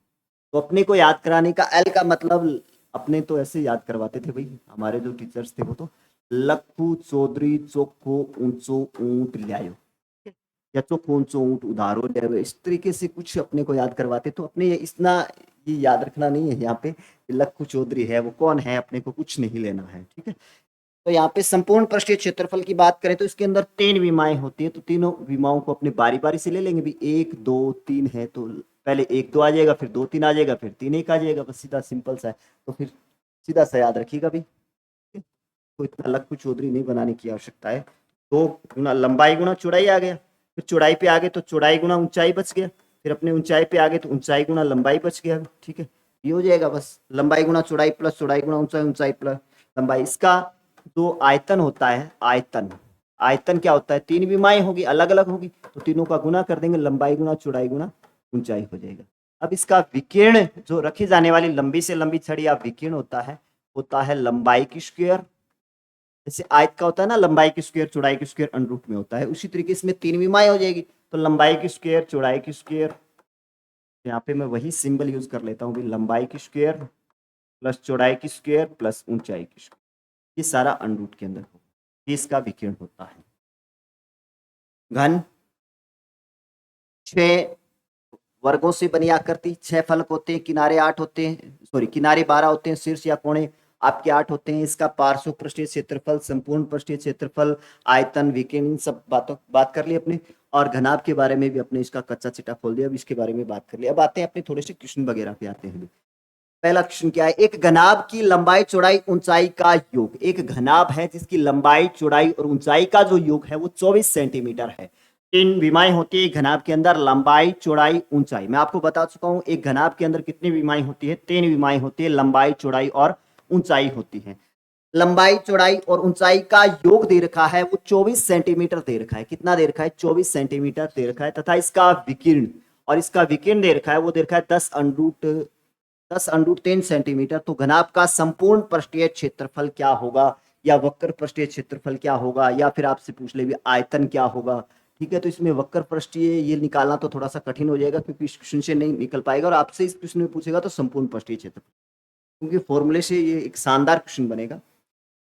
तो अपने को याद कराने का, एल का मतलब अपने तो ऐसे याद करवाते थे भाई, हमारे जो टीचर्स थे वो तो लखू चौधरी चोखो ऊंचो ऊंट ल्यायो, या चोखो ऊंचो ऊंट उधारो ल्यायो, इस तरीके से कुछ अपने को याद करवाते। तो अपने इतना ये याद रखना नहीं है यहाँ पे, लखू चौधरी है वो कौन है, अपने को कुछ नहीं लेना है, ठीक है। तो यहाँ पे संपूर्ण पृष्ठीय क्षेत्रफल की बात करें तो इसके अंदर 3 विमाएं होती है, तो तीनों विमाओं को अपने बारी बारी से ले लेंगे भी, 1 2 3 है तो पहले 1 2 आ जाएगा, फिर 2 3 आ जाएगा, फिर 3 1 आ जाएगा, बस सीधा सिंपल सा है। तो फिर सीधा सा याद रखिएगा भी, कोई इतना अलग कुछ चौधरी नहीं बनाने की आवश्यकता है। 2 गुना लंबाई गुना चौड़ाई आ गया, फिर चौड़ाई पे आ गए तो चौड़ाई गुना ऊंचाई बच गया, फिर अपने ऊंचाई पे आ गए तो ऊंचाई गुना लंबाई बच गया, ठीक है। ये हो जाएगा बस, लंबाई गुना चौड़ाई प्लस चौड़ाई गुना ऊंचाई, ऊंचाई प्लस लंबाई। इसका जो आयतन होता है, आयतन, आयतन क्या होता है, 3 विमाएं होगी अलग अलग होगी, तो तीनों का गुना कर देंगे, लंबाई गुना चौड़ाई गुना ऊंचाई हो जाएगा। अब इसका विकीर्ण, जो रखी जाने वाली लंबी से लंबी छड़ी या विकीर्ण होता है लंबाई की स्क्वायर, जैसे आयत का होता है ना लंबाई की स्क्वायर चौड़ाई की स्क्वायर अंडर रूट में होता है, उसी तरीके इसमें 3 विमाएं हो जाएगी, तो लंबाई की स्क्वायर चौड़ाई की स्क्वायर, यहाँ पे मैं वही सिंबल यूज कर लेता हूँ, लंबाई की स्क्वायर प्लस चौड़ाई की स्क्वायर प्लस ऊंचाई की स्क्वायर, ये सारा अंडर रूट के अंदर होगा, ये इसका विकीर्ण होता है। घन 6 वर्गों से बनी आकृति, 6 फलक होते हैं, किनारे 8 होते हैं, सॉरी किनारे 12 होते हैं, शीर्ष या कोने आपके 8 होते हैं। इसका पार्श्व पृष्ठीय क्षेत्रफल, संपूर्ण पृष्ठीय क्षेत्रफल, आयतन, विकीर्ण, इन सब बात कर ली अपने। और घनाभ के बारे में भी अपने इसका कच्चा चिट्ठा खोल दिया, अब इसके बारे में बात कर लिया। अब आते हैं अपने थोड़े से क्वेश्चन वगैरह पे आते हैं। पहला क्वेश्चन क्या है, एक घनाभ की लंबाई चौड़ाई ऊंचाई का योग, एक घनाभ है जिसकी लंबाई चौड़ाई और ऊंचाई का जो योग है वो 24 सेंटीमीटर है। 3 विमाएं होती है घनाभ के अंदर, लंबाई चौड़ाई ऊंचाई। मैं आपको बता चुका हूं एक घनाभ के अंदर कितनी विमाएं होती है, 3 विमाएं होती है, लंबाई चौड़ाई और ऊंचाई होती है। लंबाई चौड़ाई और ऊंचाई का योग दे रखा है वो 24 सेंटीमीटर दे रखा है। कितना दे रखा है? 24 सेंटीमीटर दे रखा है। तथा इसका विकिरण, और इसका विकिरण दे रखा है वो दे रखा है 10√3 सेंटीमीटर। तो घनाभ का संपूर्ण पृष्ठीय क्षेत्रफल क्या होगा, या वक्र पृष्ठीय क्षेत्रफल क्या होगा, या फिर आपसे पूछ ले भी आयतन क्या होगा। ठीक है, तो इसमें वक्र पृष्ठीय ये निकालना तो थोड़ा सा कठिन हो जाएगा, क्योंकि इस क्वेश्चन से नहीं निकल पाएगा। और आपसे इस क्वेश्चन में पूछेगा तो संपूर्ण पृष्ठीय क्षेत्रफल, क्योंकि फॉर्मूले से ये एक शानदार क्वेश्चन बनेगा,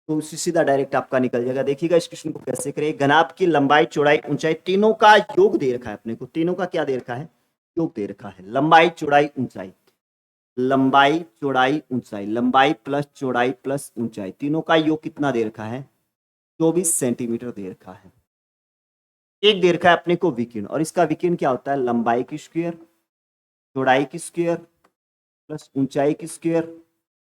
तो उससे सीधा डायरेक्ट आपका निकल जाएगा। देखिएगा इस क्वेश्चन को कैसे करें। घनाभ की लंबाई चौड़ाई ऊंचाई तीनों का योग दे रखा है अपने को। तीनों का क्या दे रखा है? योग दे रखा है। लंबाई चौड़ाई ऊंचाई, लंबाई चौड़ाई ऊंचाई, लंबाई प्लस चौड़ाई प्लस ऊंचाई, तीनों का योग कितना दे रखा है? 24 सेंटीमीटर दे रखा है। एक दे रखा है अपने को विकिरण, और इसका विकिरण क्या होता है? लंबाई की स्क्वायर, चौड़ाई की स्क्वायर प्लस ऊंचाई की स्क्वायर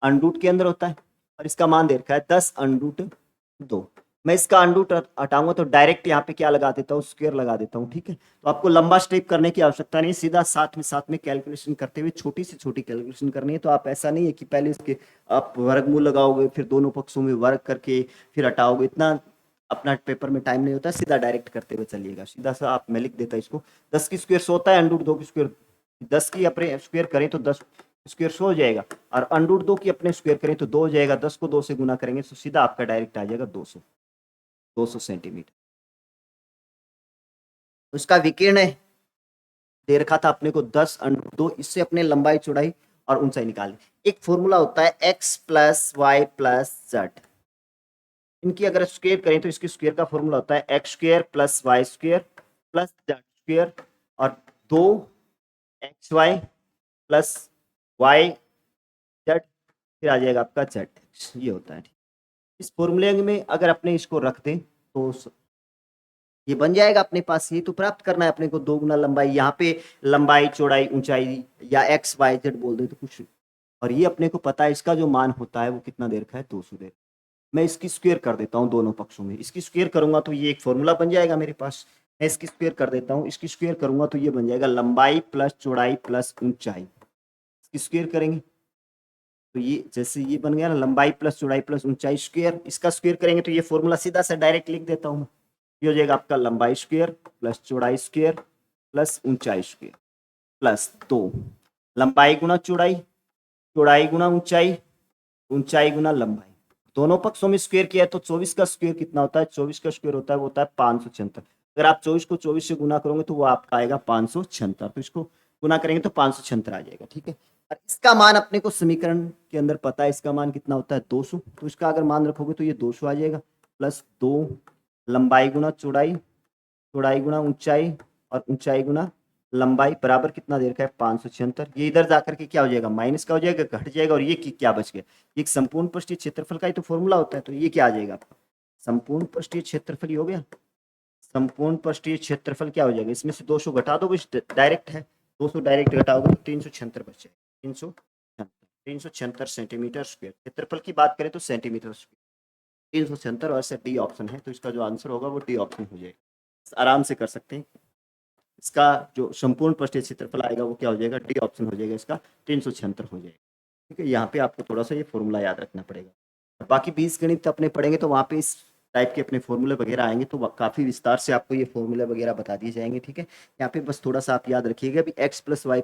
अंडरूट के अंदर होता है। और इसका मान दे रखा है 10√2। मैं इसका अंडरूट हटाऊंगा तो डायरेक्ट यहाँ पे क्या लगा देता हूँ? स्क्वायर लगा देता हूँ। ठीक है, तो आपको लंबा स्टेप करने की आवश्यकता नहीं, सीधा साथ में कैलकुलेशन करते हुए छोटी से छोटी कैलकुलेशन करनी है। तो आप ऐसा नहीं है कि पहले इसके आप वर्गमूल लगाओगे, फिर दोनों पक्षों में वर्ग करके फिर हटाओगे, इतना अपना पेपर में टाइम नहीं होता। सीधा डायरेक्ट करते हुए चलिएगा। सीधा सा आप, मैं लिख देता इसको, 10 की स्क्वायर 100 होता है, अंडरूट 2 की स्क्वायर 10 की अपने स्क्वायर करें तो 10 स्क्वायर 100 हो जाएगा, और अंडरूट 2 की अपने स्क्वायर करें तो 2 हो जाएगा। 10 को 2 से गुना करेंगे तो सीधा आपका डायरेक्ट आ जाएगा 200 सेंटीमीटर। उसका विकिरण दे रखा था अपने को 10√2। इससे अपने लंबाई चौड़ाई और ऊंचाई निकालें। एक फॉर्मूला होता है x plus y plus z. इनकी अगर स्क्वायर करें तो इसकी स्क्वायर का फॉर्मूला होता है x square plus y square plus z square, और 2xy प्लस वाई जेड, फिर आ जाएगा आपका जेड एक्स। ये होता है। इस फॉर्मूले में अगर अपने इसको रख दें तो ये बन जाएगा अपने पास। ये तो प्राप्त करना है अपने को 2 गुना लंबाई, यहाँ पे लंबाई चौड़ाई ऊंचाई या एक्स वाई जेड बोल दे तो कुछ, और ये अपने को पता है इसका जो मान होता है वो कितना दे रखा है? 200 दे। मैं इसकी स्क्वायर कर देता हूँ दोनों पक्षों में। इसकी स्क्वायर करूंगा तो ये एक फॉर्मूला बन जाएगा मेरे पास। मैं इसकी स्क्वायर कर देता हूँ, इसकी स्क्वायर करूंगा तो ये बन जाएगा लंबाई प्लस चौड़ाई प्लस ऊंचाई। इसकी स्क्वायर करेंगे तो ये जैसे ये बन गया ना, लंबाई प्लस चौड़ाई प्लस ऊंचाई स्क्वायर। इसका स्क्वायर करेंगे तो ये फॉर्मूला सीधा से डायरेक्ट लिख देता हूँ। ये हो जाएगा आपका लंबाई स्क्वायर प्लस चौड़ाई स्क्वायर प्लस ऊंचाई स्क्वायर प्लस 2 लंबाई गुना चौड़ाई, चौड़ाई गुना ऊंचाई, ऊंचाई गुना लंबाई। दोनों पक्षों में स्क्वायर किया है तो 24 का स्क्वायर कितना होता है? 24 का स्क्वायर होता है वो होता है 576। अगर आप 24 को 24 से गुना करोगे तो वो आपका आएगा 576। तो इसको गुना करेंगे तो 576 आ जाएगा। ठीक है, और इसका मान अपने को समीकरण के अंदर पता है, इसका मान कितना होता है? 200। तो इसका अगर मान रखोगे तो ये 200 आ जाएगा, प्लस 2 लंबाई गुना चौड़ाई, चौड़ाई गुना ऊंचाई, और ऊंचाई गुना लंबाई बराबर कितना दे रखा है? 576। ये इधर जाकर के क्या हो जाएगा? माइनस का हो जाएगा, घट जाएगा, और ये क्या बच गया? ये संपूर्ण पृष्ठीय क्षेत्रफल का ही तो फॉर्मूला होता है। तो ये क्या आ जाएगा आपका? संपूर्ण पृष्ठीय क्षेत्रफल। हो गया संपूर्ण पृष्ठीय क्षेत्रफल। क्या हो जाएगा? इसमें से 200 घटा दो, डायरेक्ट है, 200 डायरेक्ट घटाओगे तो 376 बच जाएगा। 376 सेंटीमीटर स्क्वायर। क्षेत्रफल की बात करें तो सेंटीमीटर स्क्वायर 376, और डी ऑप्शन है, तो इसका जो आंसर होगा वो डी ऑप्शन हो जाएगा। आराम से कर सकते हैं। इसका जो संपूर्ण पृष्ठीय क्षेत्रफल आएगा वो क्या हो जाएगा? डी ऑप्शन हो जाएगा इसका, 376 हो जाएगा। ठीक है, यहाँ पे आपको थोड़ा सा ये फॉर्मूला याद रखना पड़ेगा। बाकी बीजगणित अपने पढ़ेंगे तो वहाँ पे इस टाइप के अपने फॉर्मूले वगैरह आएंगे तो काफ़ी विस्तार से आपको ये फॉर्मूले वगैरह बता दिए जाएंगे। ठीक है, यहाँ पे बस थोड़ा सा आप याद रखिएगा भी x plus y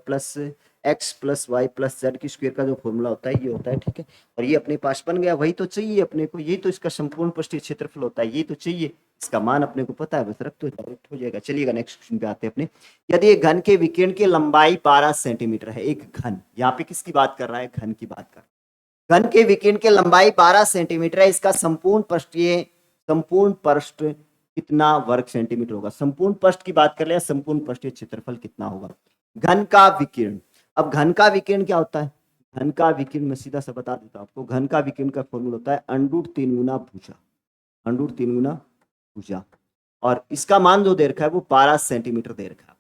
plus z की स्क्वायर का जो फॉर्मूला होता है ये होता है। ठीक है, और ये अपने पास बन गया। वही तो चाहिए अपने को, यही तो इसका संपूर्ण पृष्ठीय क्षेत्रफल होता है, ये तो चाहिए। इसका मान अपने को पता है, बस रख तो डायरेक्ट हो जाएगा। चलिएगा नेक्स्ट क्वेश्चन पे आते हैं अपने। यदि एक घन के विकिरण की लंबाई 12 सेंटीमीटर है, एक घन, यहाँ पे किसकी बात कर रहा है? घन की बात कर रहा है। घन के विकिरण की लंबाई 12 सेंटीमीटर है, इसका संपूर्ण पृष्ठ कितना वर्ग सेंटीमीटर होगा? संपूर्ण पृष्ठ की बात कर ले, संपूर्ण पृष्ठीय क्षेत्रफल कितना होगा? घन का विकिरण। अब घन का विकिरण क्या होता है? घन का विकिरण मैं सीधा सा बता देता हूं आपको। घन का विकिरण का फॉर्मूला होता है √3 गुना भुजा, √3 गुना भुजा, और इसका मान जो दे रखा है वो 12 सेंटीमीटर दे रखा है।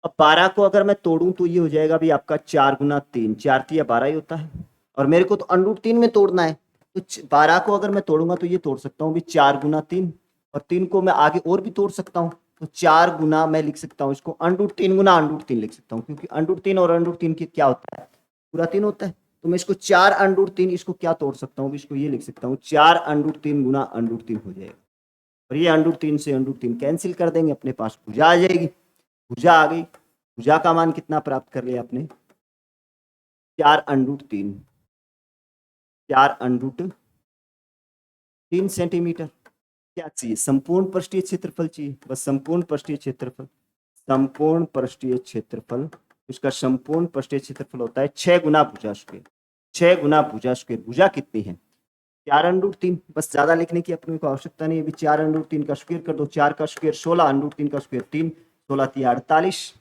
अब 12 को अगर मैं तोड़ूं तो ये हो जाएगा भी आपका 4 गुना 3, 4 3 12 ही होता है, और मेरे को तो √3 में तोड़ना है। तो 12 को अगर मैं तोड़ूंगा तो ये तोड़ सकता हूँ भी 4 गुना 3, और 3 को मैं आगे और भी तोड़ सकता हूँ। तो 4 गुना मैं लिख सकता हूँ इसको √3 गुना √3 लिख सकता हूँ, क्योंकि √3 और √3 की क्या होता है? पूरा 3 होता है। तो मैं इसको 4√3 इसको क्या तोड़ सकता हूँ, इसको ये लिख सकता हूँ 4√3 गुना √3 हो जाएगा, और ये √3 से √3 कैंसिल कर देंगे, अपने पास भुजा आ जाएगी। भुजा आ गई, भुजा का मान कितना प्राप्त कर लिया आपने, 4√3, 4√3 सेंटीमीटर। क्या चाहिए, संपूर्ण पृष्ठीय क्षेत्रफल चाहिए, बस संपूर्ण पृष्ठीय क्षेत्रफल, संपूर्ण पृष्ठीय क्षेत्रफल, इसका संपूर्ण पृष्ठीय क्षेत्रफल होता है 6 गुना भुजा स्क्वायर, 6 गुना भुजा स्क्वायर। भुजा कितनी है, 4√3, बस ज्यादा लिखने की अपने को आवश्यकता नहीं है। अभी 4√3 का स्क्वायर कर दो, 4 का स्क्वायर 16, √3 का स्क्वायर 3, 16 3 48,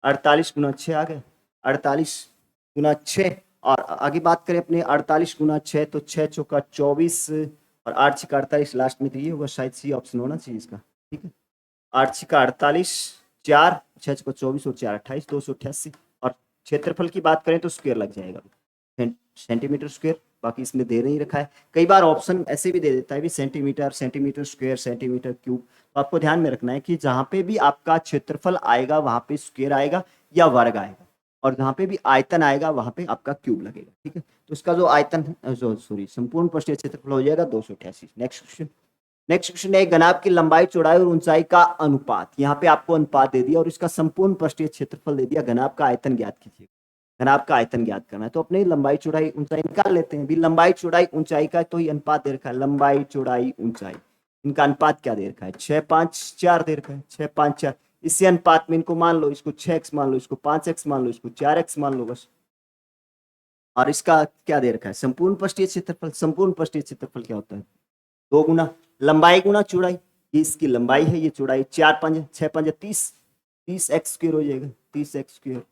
48 गुना 6 आ गए, 48 गुना 6। और आगे बात करें अपने 48 गुना 6, तो 6 चौका 24 और 8 छक्का 48, लास्ट में तो ये होगा, शायद सी ऑप्शन होना चाहिए इसका, ठीक है। 8 छक्का 48, 4 6 चौका 24 और 4 28, 288। और क्षेत्रफल की बात करें तो स्क्वायर लग जाएगा, सेंटीमीटर स्क्वायर, बाकी इसमें दे नहीं रखा है। कई बार ऑप्शन ऐसे भी दे देता है भी centimetre, centimetre square, centimetre cube. तो आपको ध्यान में रखना है कि जहां पे भी आपका क्षेत्रफल आएगा वहां पे स्क्वायर आएगा या वर्ग आएगा, और जहां पे भी आयतन आएगा वहां पे आपका क्यूब लगेगा, ठीक है। तो इसका जो आयतन जो सॉरी संपूर्ण पृष्ठीय क्षेत्रफल हो जाएगा 288। नेक्स्ट क्वेश्चन, नेक्स्ट क्वेश्चन है घनाभ की लंबाई, चौड़ाई और ऊंचाई का अनुपात। यहाँ पे आपको अनुपात दे दिया और इसका संपूर्ण पृष्ठीय क्षेत्रफल दे दिया, घनाभ का आयतन ज्ञात कीजिए। घनाभ का आयतन ज्ञात करना है तो अपने लंबाई चौड़ाई ऊंचाई निकाल लेते हैं। भी लंबाई चौड़ाई ऊंचाई का तो ही अनुपात दे रखा है, लंबाई चौड़ाई ऊंचाई, इनका अनुपात क्या दे रखा है, 6 5 4 दे रखा है, 6 5 4। इसी अनुपात में इनको मान लो, इसको 6x मान लो, इसको 5x मान लो, इसको 4x मान लो बस। और इसका क्या दे रखा है, संपूर्ण पृष्ठीय क्षेत्रफल। संपूर्ण पृष्ठीय क्षेत्रफल क्या होता है, 2 गुना लंबाई गुना चौड़ाई, ये इसकी लंबाई है, ये चौड़ाई, 4 5 6 5 30, 30x स्क्वायर हो जाएगा, 30x स्क्वायर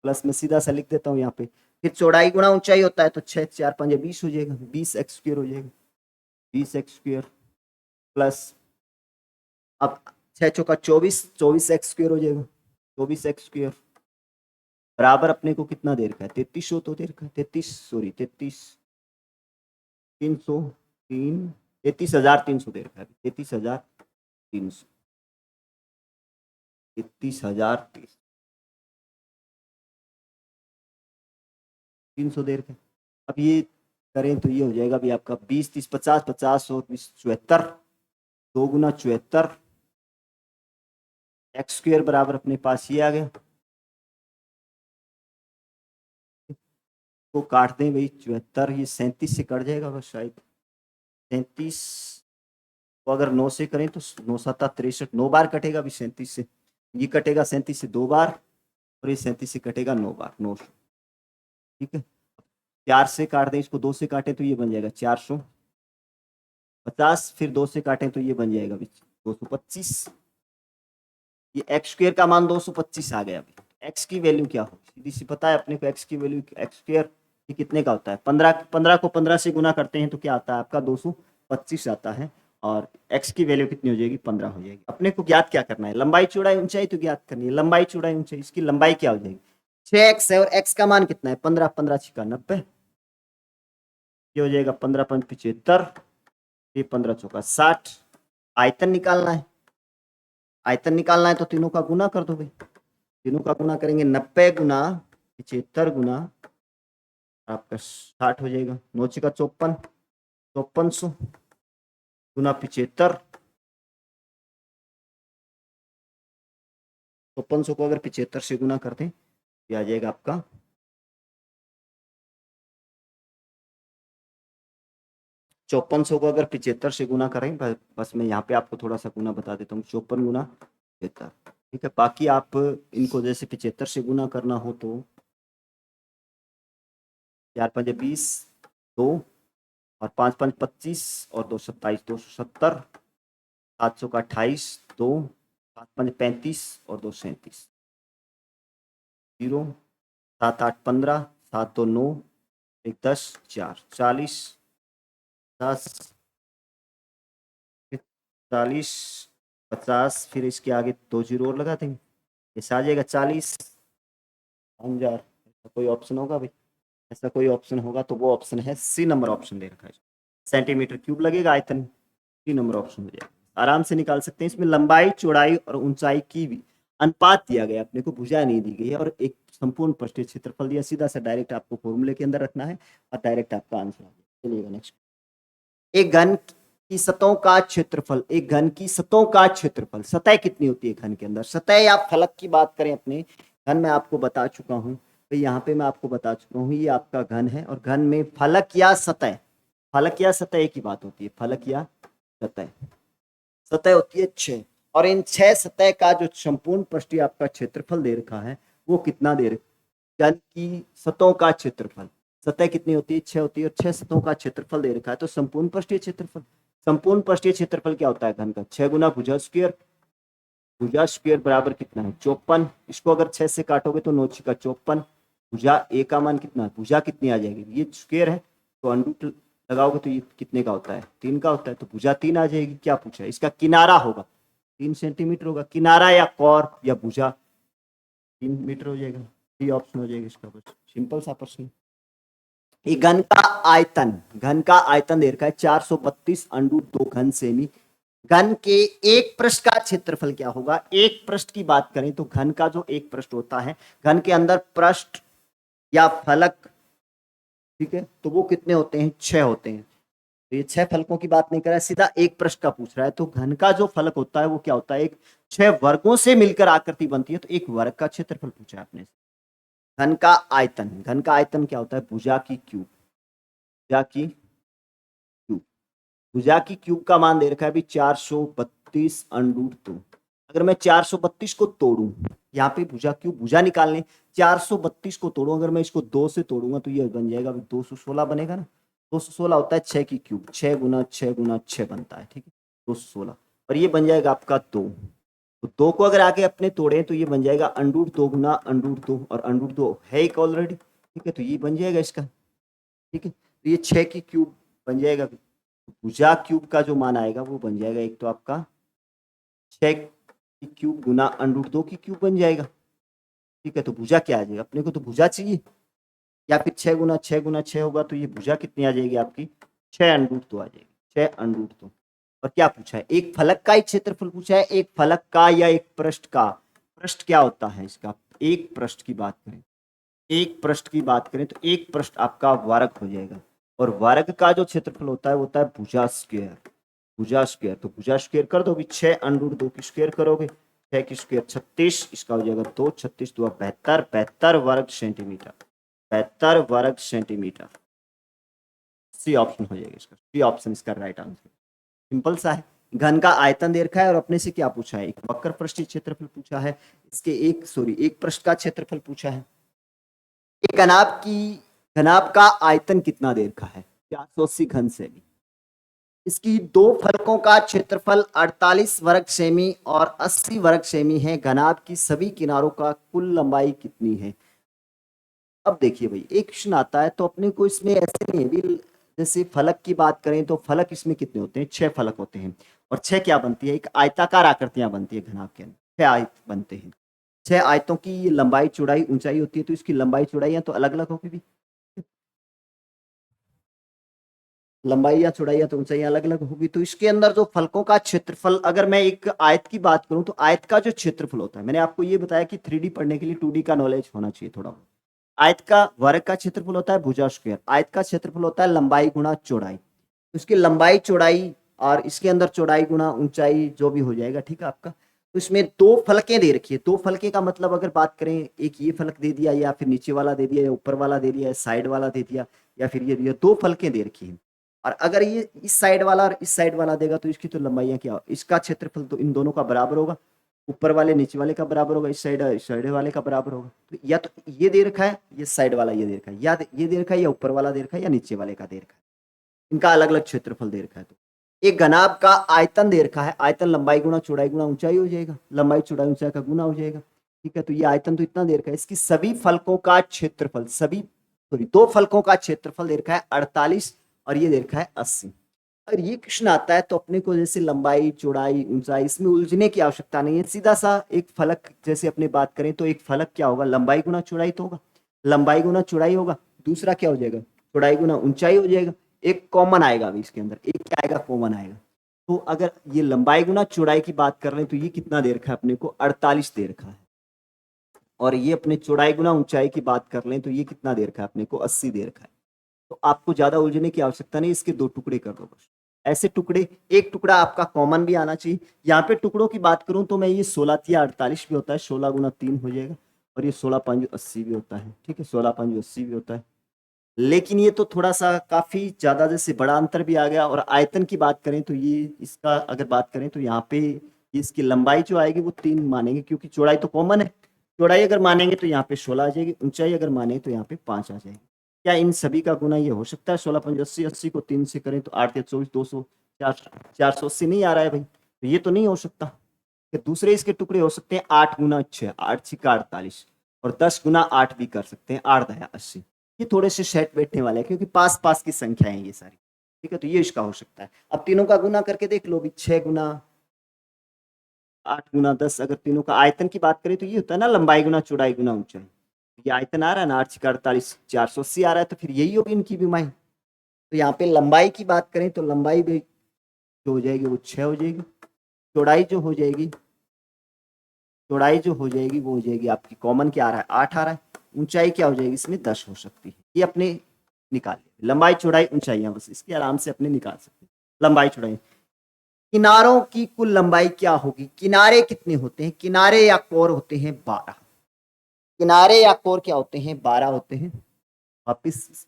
प्लस में सीधा सा लिख देता हूँ यहाँ पे। फिर चौड़ाई गुना ऊंचाई होता है तो 6 4 5 20 हो जाएगा, 20x स्क्वायर हो जाएगा, 20x स्क्वायर प्लस अब 6 चौका 24, 24x स्क्वायर हो जाएगा, 24x स्क्वायर बराबर अपने को कितना दे रखा है, 3300 तो दे रखा है, 33 सॉरी 33 300 3 33,300 दे रखा है, 33,300 33,300 दे रखा है। अब ये करें तो ये हो जाएगा भी आपका 20 30 50 50 और 20 74, 2 गुना 74 एक्स स्क्वायर बराबर अपने पास ये आ गया। को काट दें भाई, 74 ये 37 से कट जाएगा बस शायद, 37 को अगर 9 से करें तो 9 7 63, 9 बार कटेगा अभी 37 से, ये कटेगा 37 से 2 बार और ये 37 से कटेगा 9 बार, 900, ठीक है। 4 से काट दें इसको, 2 से काटें तो ये बन जाएगा 450, फिर 2 से काटें तो ये बन जाएगा 225। ये एक्स स्क्वायर का मान 225 आ गया। अभी एक्स की वैल्यू क्या हो, सीधी सी पता है अपने को, एक्स की वैल्यू एक्स स्क्वायर ये कितने का होता है, 15 को 15 से गुना करते हैं तो क्या आता है आपका 225 आता है, और x की वैल्यू कितनी हो जाएगी, 15 हो जाएगी। अपने को ज्ञात क्या करना है, लंबाई चौड़ाई ऊंचाई तो ज्ञात करनी है। लंबाई चौड़ाई ऊंचाई, इसकी लंबाई क्या हो जाएगी, 6x है और x का मान कितना है 15, 15 छिका 90, ये हो जाएगा 15 5 75, ये 15 चौका 60। आयतन निकालना है, आयतन निकालना है तो तीनों का गुना कर दो भाई, तीनों का गुना करेंगे 90 गुना 75 गुना आपका 60 हो जाएगा, 9 छिका 54, 5400 गुना 75, 5400 को अगर 75 से गुना करते हैं ये आ जाएगा आपका 5400 को अगर 75 से गुना करें, बस मैं यहाँ पे आपको थोड़ा सा गुना बता देता हूँ, 54 गुना 75, ठीक है। बाकी आप इनको जैसे 75 से गुना करना हो तो 4 5 20, 2 और 5 5 25 और 2 27, 270, 700 का 28, 2 7 5 35 और 2 37, 0 7 8 15, 7 2 9, 1 10 4 40, 10 40 50, फिर इसके आगे 2 जीरो और लगा देंगे, ऐसा आ जाएगा 40 हजार। ऐसा कोई ऑप्शन होगा भाई, ऐसा कोई ऑप्शन होगा तो वो ऑप्शन है सी नंबर ऑप्शन दे रखा है, सेंटीमीटर क्यूब लगेगा आयतन, सी नंबर ऑप्शन हो जाएगा। आराम से निकाल सकते हैं। इसमें लंबाई चौड़ाई और ऊंचाई की भी अनुपात दिया गया, अपने को भुजा नहीं दी गई है, और एक संपूर्ण पृष्ठीय क्षेत्रफल दिया, सीधा सा डायरेक्ट आपको फॉर्मूले के अंदर रखना है और डायरेक्ट आपका आंसर आ जाएगा। चलिएगा नेक्स्ट। एक घन की सतहों का क्षेत्रफल, एक घन की सतहों का क्षेत्रफल, सतह कितनी होती है घन के अंदर, सतह या फलक की बात करें अपने, घन में आपको बता चुका हूं, तो यहाँ पे मैं आपको बता चुका हूँ ये आपका घन है, और घन में फलक या सतह, फलक या सतह एक ही बात होती है, फलक या सतह, सतह होती है 6, और इन 6 सतह का जो संपूर्ण पृष्ठीय आपका क्षेत्रफल दे रखा है वो कितना दे रखा, घन की सतहों का क्षेत्रफल, सतह कितनी होती है 6 होती है, और 6 सतहों का क्षेत्रफल दे रखा है, तो संपूर्ण पृष्ठीय क्षेत्रफल, संपूर्ण पृष्ठीय क्षेत्रफल क्या होता है घन का, 6 गुना भुजा स्क्वायर, भुजा स्क्वायर बराबर कितना है 54, इसको अगर 6 से काटोगे तो 9 का 54, भुजा ए का मान कितना है, भुजा कितनी आ जाएगी, ये स्क्वायर है तो अंडर लगाओगे तो ये कितने का होता है 3 का होता है, तो भुजा 3 आ जाएगी। क्या पूछा है, इसका किनारा होगा 3 सेंटीमीटर होगा, किनारा या कॉर या भुजा 3 मीटर हो जाएगा, ये ऑप्शन हो जाएगा इसका, बस सिंपल सा प्रश्न। ये घन का आयतन, घन का आयतन दे रखा है 432 अंडू 2 घन सेमी, घन के एक पृष्ठ का क्षेत्रफल क्या होगा, एक पृष्ठ की बात करें तो घन का जो एक पृष्ठ होता है, घन के अंदर पृष्ठ या फलक, ठीक है, तो वो कितने होते हैं 6 होते हैं, तो ये 6 फलकों की बात नहीं कर रहा है, सीधा एक पृष्ठ का पूछ रहा है, तो घन का जो फलक होता है वो क्या होता है, एक 6 वर्गों से मिलकर आकृति बनती है, तो एक वर्ग का क्षेत्रफल पूछा है आपने। घन का आयतन, घन का आयतन क्या होता है, भुजा की क्यूब, भुजा की क्यूब, भुजा की क्यूब का मान दे रखा है अभी 432 अंडूट 2, अगर मैं 432 को तोड़ूं, यहाँ पे भुजा क्यूब, भुजा निकालने 432 को तोड़ूं, अगर मैं इसको 2 से तोड़ूंगा तो ये बन जाएगा 216 बनेगा ना, 216 होता है 6 की क्यूब, 6 गुना 6 गुना 6 बनता है, ठीक है 216, और ये बन जाएगा आपका 2, तो 2 को अगर आगे अपने तोड़े तो ये बन जाएगा अंडूट 2 गुना अंडूट 2, और अंडूट 2 है एक ऑलरेडी, ठीक है, तो ये बन जाएगा इसका, ठीक है, तो ये 6 की क्यूब बन जाएगा, भुजा क्यूब का जो मान आएगा वो बन जाएगा एक तो आपका 6 की क्यूब गुना अंडूट 2 की क्यूब बन जाएगा, ठीक है, तो भुजा क्या आ जाएगा, अपने को तो भुजा चाहिए, या फिर 6 गुना 6 गुना 6 होगा तो ये भुजा कितनी आ जाएगी आपकी 6 अंडूट 2 आ जाएगी, 6 अंडूट 2, और क्या पूछा है, एक फलक का ही क्षेत्रफल पूछा है, एक फलक का या एक पृष्ठ का, पृष्ठ क्या होता है इसका, एक पृष्ठ की बात करें, एक पृष्ठ की बात करें तो एक पृष्ठ आपका वर्ग हो जाएगा, और वर्ग का जो क्षेत्रफल होता है वो होता है भुजा स्क्वायर, भुजा स्क्वायर, तो भुजा स्क्वायर कर दो, 6 अंडूट 2 की स्क्वायर करोगे 6 की स्क्वायर 36, इसका हो जाएगा 2, 36 2 72, 72 वर्ग सेंटीमीटर, 72 वर्ग सेंटीमीटर, सी ऑप्शन हो जाएगा इसका, सी ऑप्शन इसका राइट आंसर, सिंपल सा है। घन का आयतन दे रखा है और अपने से क्या पूछा है, एक वक्र पृष्ठीय क्षेत्रफल पूछा है, इसके एक पृष्ठ का क्षेत्रफल पूछा है, एक घनाभ का आयतन कितना दे रखा है 480 घन सेमी, इसकी दो फलकों का क्षेत्रफल 48 वर्ग सेमी और 80 वर्ग सेमी है, घनाभ की सभी किनारों का कुल लंबाई कितनी है। अब देखिए भाई एक क्वेश्चन आता है तो अपने को इसमें ऐसे नहीं है भी, जैसे फलक की बात करें तो फलक इसमें कितने होते हैं 6 फलक होते हैं, और 6 क्या बनती है, एक आयताकार आकृतियां बनती है घनाभ के अंदर, 6 आयत बनते हैं, 6 आयतों की लंबाई चौड़ाई ऊंचाई होती है, तो इसकी लंबाई चौड़ाइयां तो अलग अलग होगी भी, लंबाई या चौड़ाई या तो ऊंचाई अलग अलग होगी, तो इसके अंदर जो फलकों का क्षेत्रफल, अगर मैं एक आयत की बात करूं तो आयत का जो क्षेत्रफल होता है, मैंने आपको ये बताया कि 3D पढ़ने के लिए 2D का नॉलेज होना चाहिए थोड़ा, आयत का वर्ग का क्षेत्रफल होता है भुजा स्क्वायर, आयत का क्षेत्रफल होता है लंबाई गुणा चौड़ाई, तो इसकी लंबाई चौड़ाई और इसके अंदर चौड़ाई गुणा ऊंचाई जो भी हो जाएगा, ठीक है आपका, तो इसमें दो फलकें दे रखी है, दो फलके का मतलब अगर बात करें, एक ये फलक दे दिया या फिर नीचे वाला दे दिया या ऊपर वाला दे दिया या साइड वाला दे दिया या फिर ये दिया, दो फलकें दे रखी है, और अगर ये इस साइड वाला और इस साइड वाला देगा तो इसकी तो लंबाइयां क्या, इसका क्षेत्रफल तो इन दोनों का बराबर होगा, ऊपर वाले नीचे वाले का बराबर होगा, इस साइड वाले का बराबर होगा, तो या तो ये दे रखा है, ये साइड वाला ये दे रखा है, या ये दे रखा है या ऊपर वाला दे रखा है या नीचे वाले का दे रखा है, इनका अलग अलग क्षेत्रफल दे रखा है, तो एक घनाभ का आयतन दे रखा है, आयतन लंबाई गुणा चौड़ाई गुणा ऊंचाई हो जाएगा, लंबाई चौड़ाई ऊंचाई का गुना हो जाएगा, ठीक है, तो ये आयतन तो इतना दे रखा है, इसकी सभी फलकों का क्षेत्रफल, सभी सॉरी दो फलकों का क्षेत्रफल दे रखा है 48 और ये दे रखा है 80। अगर ये क्वेश्चन आता है तो अपने को जैसे लंबाई चौड़ाई ऊंचाई इसमें उलझने की आवश्यकता नहीं है, सीधा सा एक फलक जैसे अपने बात करें तो एक फलक क्या होगा, लंबाई गुना चौड़ाई तो होगा, लंबाई गुना चौड़ाई होगा, दूसरा क्या हो जाएगा चौड़ाई गुना ऊंचाई हो जाएगा, एक कॉमन आएगा अभी इसके अंदर, एक क्या आएगा कॉमन आएगा, तो अगर ये लंबाई गुना चौड़ाई की बात कर रहे हैं तो ये कितना दे रखा है अपने को, 48 दे रखा है। और ये अपने चौड़ाई गुना ऊंचाई की बात कर लें तो ये कितना दे रखा है अपने को, 80 दे रखा है। तो आपको ज्यादा उलझने की आवश्यकता नहीं, इसके दो टुकड़े कर दो बस। ऐसे टुकड़े, एक टुकड़ा आपका कॉमन भी आना चाहिए। यहाँ पे टुकड़ों की बात करूं तो मैं ये 16 या 48 भी होता है, 16 गुना 3 हो जाएगा। और ये 16 5 80 भी होता है, ठीक है, 16 5 80 भी होता है। लेकिन ये तो थोड़ा सा काफी ज्यादा जैसे बड़ा अंतर भी आ गया। और आयतन की बात करें तो ये इसका अगर बात करें तो यहाँ पे इसकी लंबाई जो आएगी वो 3 मानेंगे, क्योंकि चौड़ाई तो कॉमन है। चौड़ाई अगर मानेंगे तो यहाँ पे 16 आ जाएगी, ऊंचाई अगर माने तो यहाँ पे 5 आ जाएगी। क्या इन सभी का गुना ये हो सकता है? 16 5 80, 80 को 3 से करें तो 8 या 24, 200, 480 नहीं आ रहा है भाई, तो ये तो नहीं हो सकता। कि दूसरे इसके टुकड़े हो सकते हैं 8 गुना 6, 8 6 48, और 10 गुना 8 भी कर सकते हैं, 8 10 80। ये थोड़े से सेट बैठने वाले हैं क्योंकि पास पास की संख्या है ये सारी, ठीक है, तो ये इसका हो सकता है। अब तीनों का गुना करके देख लो भी, 6 गुना 8 गुना 10, अगर तीनों का आयतन की बात करें तो ये होता है ना लंबाई गुना चौड़ाई गुना ऊंचाई। ये आयतन आ रहा है ना, 8 6 48, 480 आ रहा है, तो फिर यही होगी इनकी भी माई। तो यहाँ पे लंबाई की बात करें तो लंबाई भी जो हो जाएगी वो 6 हो जाएगी। चौड़ाई जो हो जाएगी, चौड़ाई जो हो जाएगी वो हो जाएगी आपकी, कॉमन क्या आ रहा है 8 आ रहा है। ऊंचाई क्या हो जाएगी इसमें 10 हो सकती है। ये अपने निकाल लंबाई चौड़ाई ऊंचाइयां, बस इसके आराम से अपने निकाल सकते हैं लंबाई चौड़ाई। किनारों की कुल लंबाई क्या होगी? किनारे कितने होते हैं? किनारे या कोर होते हैं 12। किनारे या कोर क्या होते हैं? 12 होते हैं। वापिस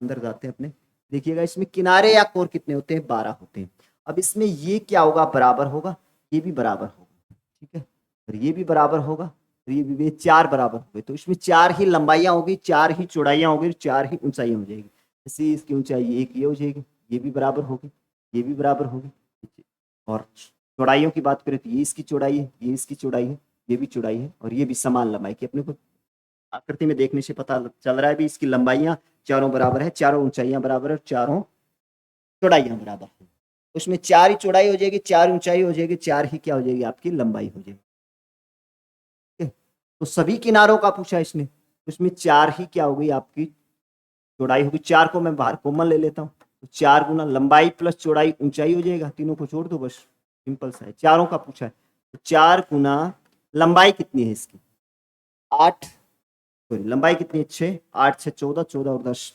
अंदर जाते हैं अपने, देखिएगा इसमें किनारे या कोर कितने होते हैं? 12 होते हैं। अब इसमें ये क्या होगा? बराबर होगा, ये भी बराबर होगा, ठीक है, और ये भी बराबर होगा, तो ये भी 4 बराबर हो गए। तो इसमें 4 ही लंबाइयां होगी, 4 ही चौड़ाइयां होगी, 4 ही ऊंचाइयां हो जाएगी। जैसे इसकी ऊंचाई एक ये हो जाएगी, ये भी बराबर होगी, ये भी बराबर होगी। और चौड़ाइयों की बात करें तो ये इसकी चौड़ाई है, ये इसकी चौड़ाई है, ये भी चौड़ाई है, और ये भी समान लंबाई की। अपने को आकृति में देखने से पता चल रहा है भी इसकी लंबाइयां चारों बराबर है, चारों ऊंचाइयां बराबर है, चारों चौड़ाइयां बराबर है। उसमें 4 ही चौड़ाई हो जाएगी, 4 ऊंचाई हो जाएगी, 4 ही क्या हो जाएगी आपकी लंबाई हो जाएगी। तो सभी किनारों का पूछा इसने, उसमें 4 ही क्या हो गई आपकी चौड़ाई होगी। 4 को मैं बाहर कॉमन ले लेता हूँ, तो 4 गुना लंबाई प्लस चौड़ाई ऊंचाई हो जाएगा। तीनों को जोड़ दो बस, सिंपल सा है, चारों का पूछा है। तो 4 गुना लंबाई कितनी है इसकी 8, लंबाई कितनी है 6, 8 6 14, 14 और 10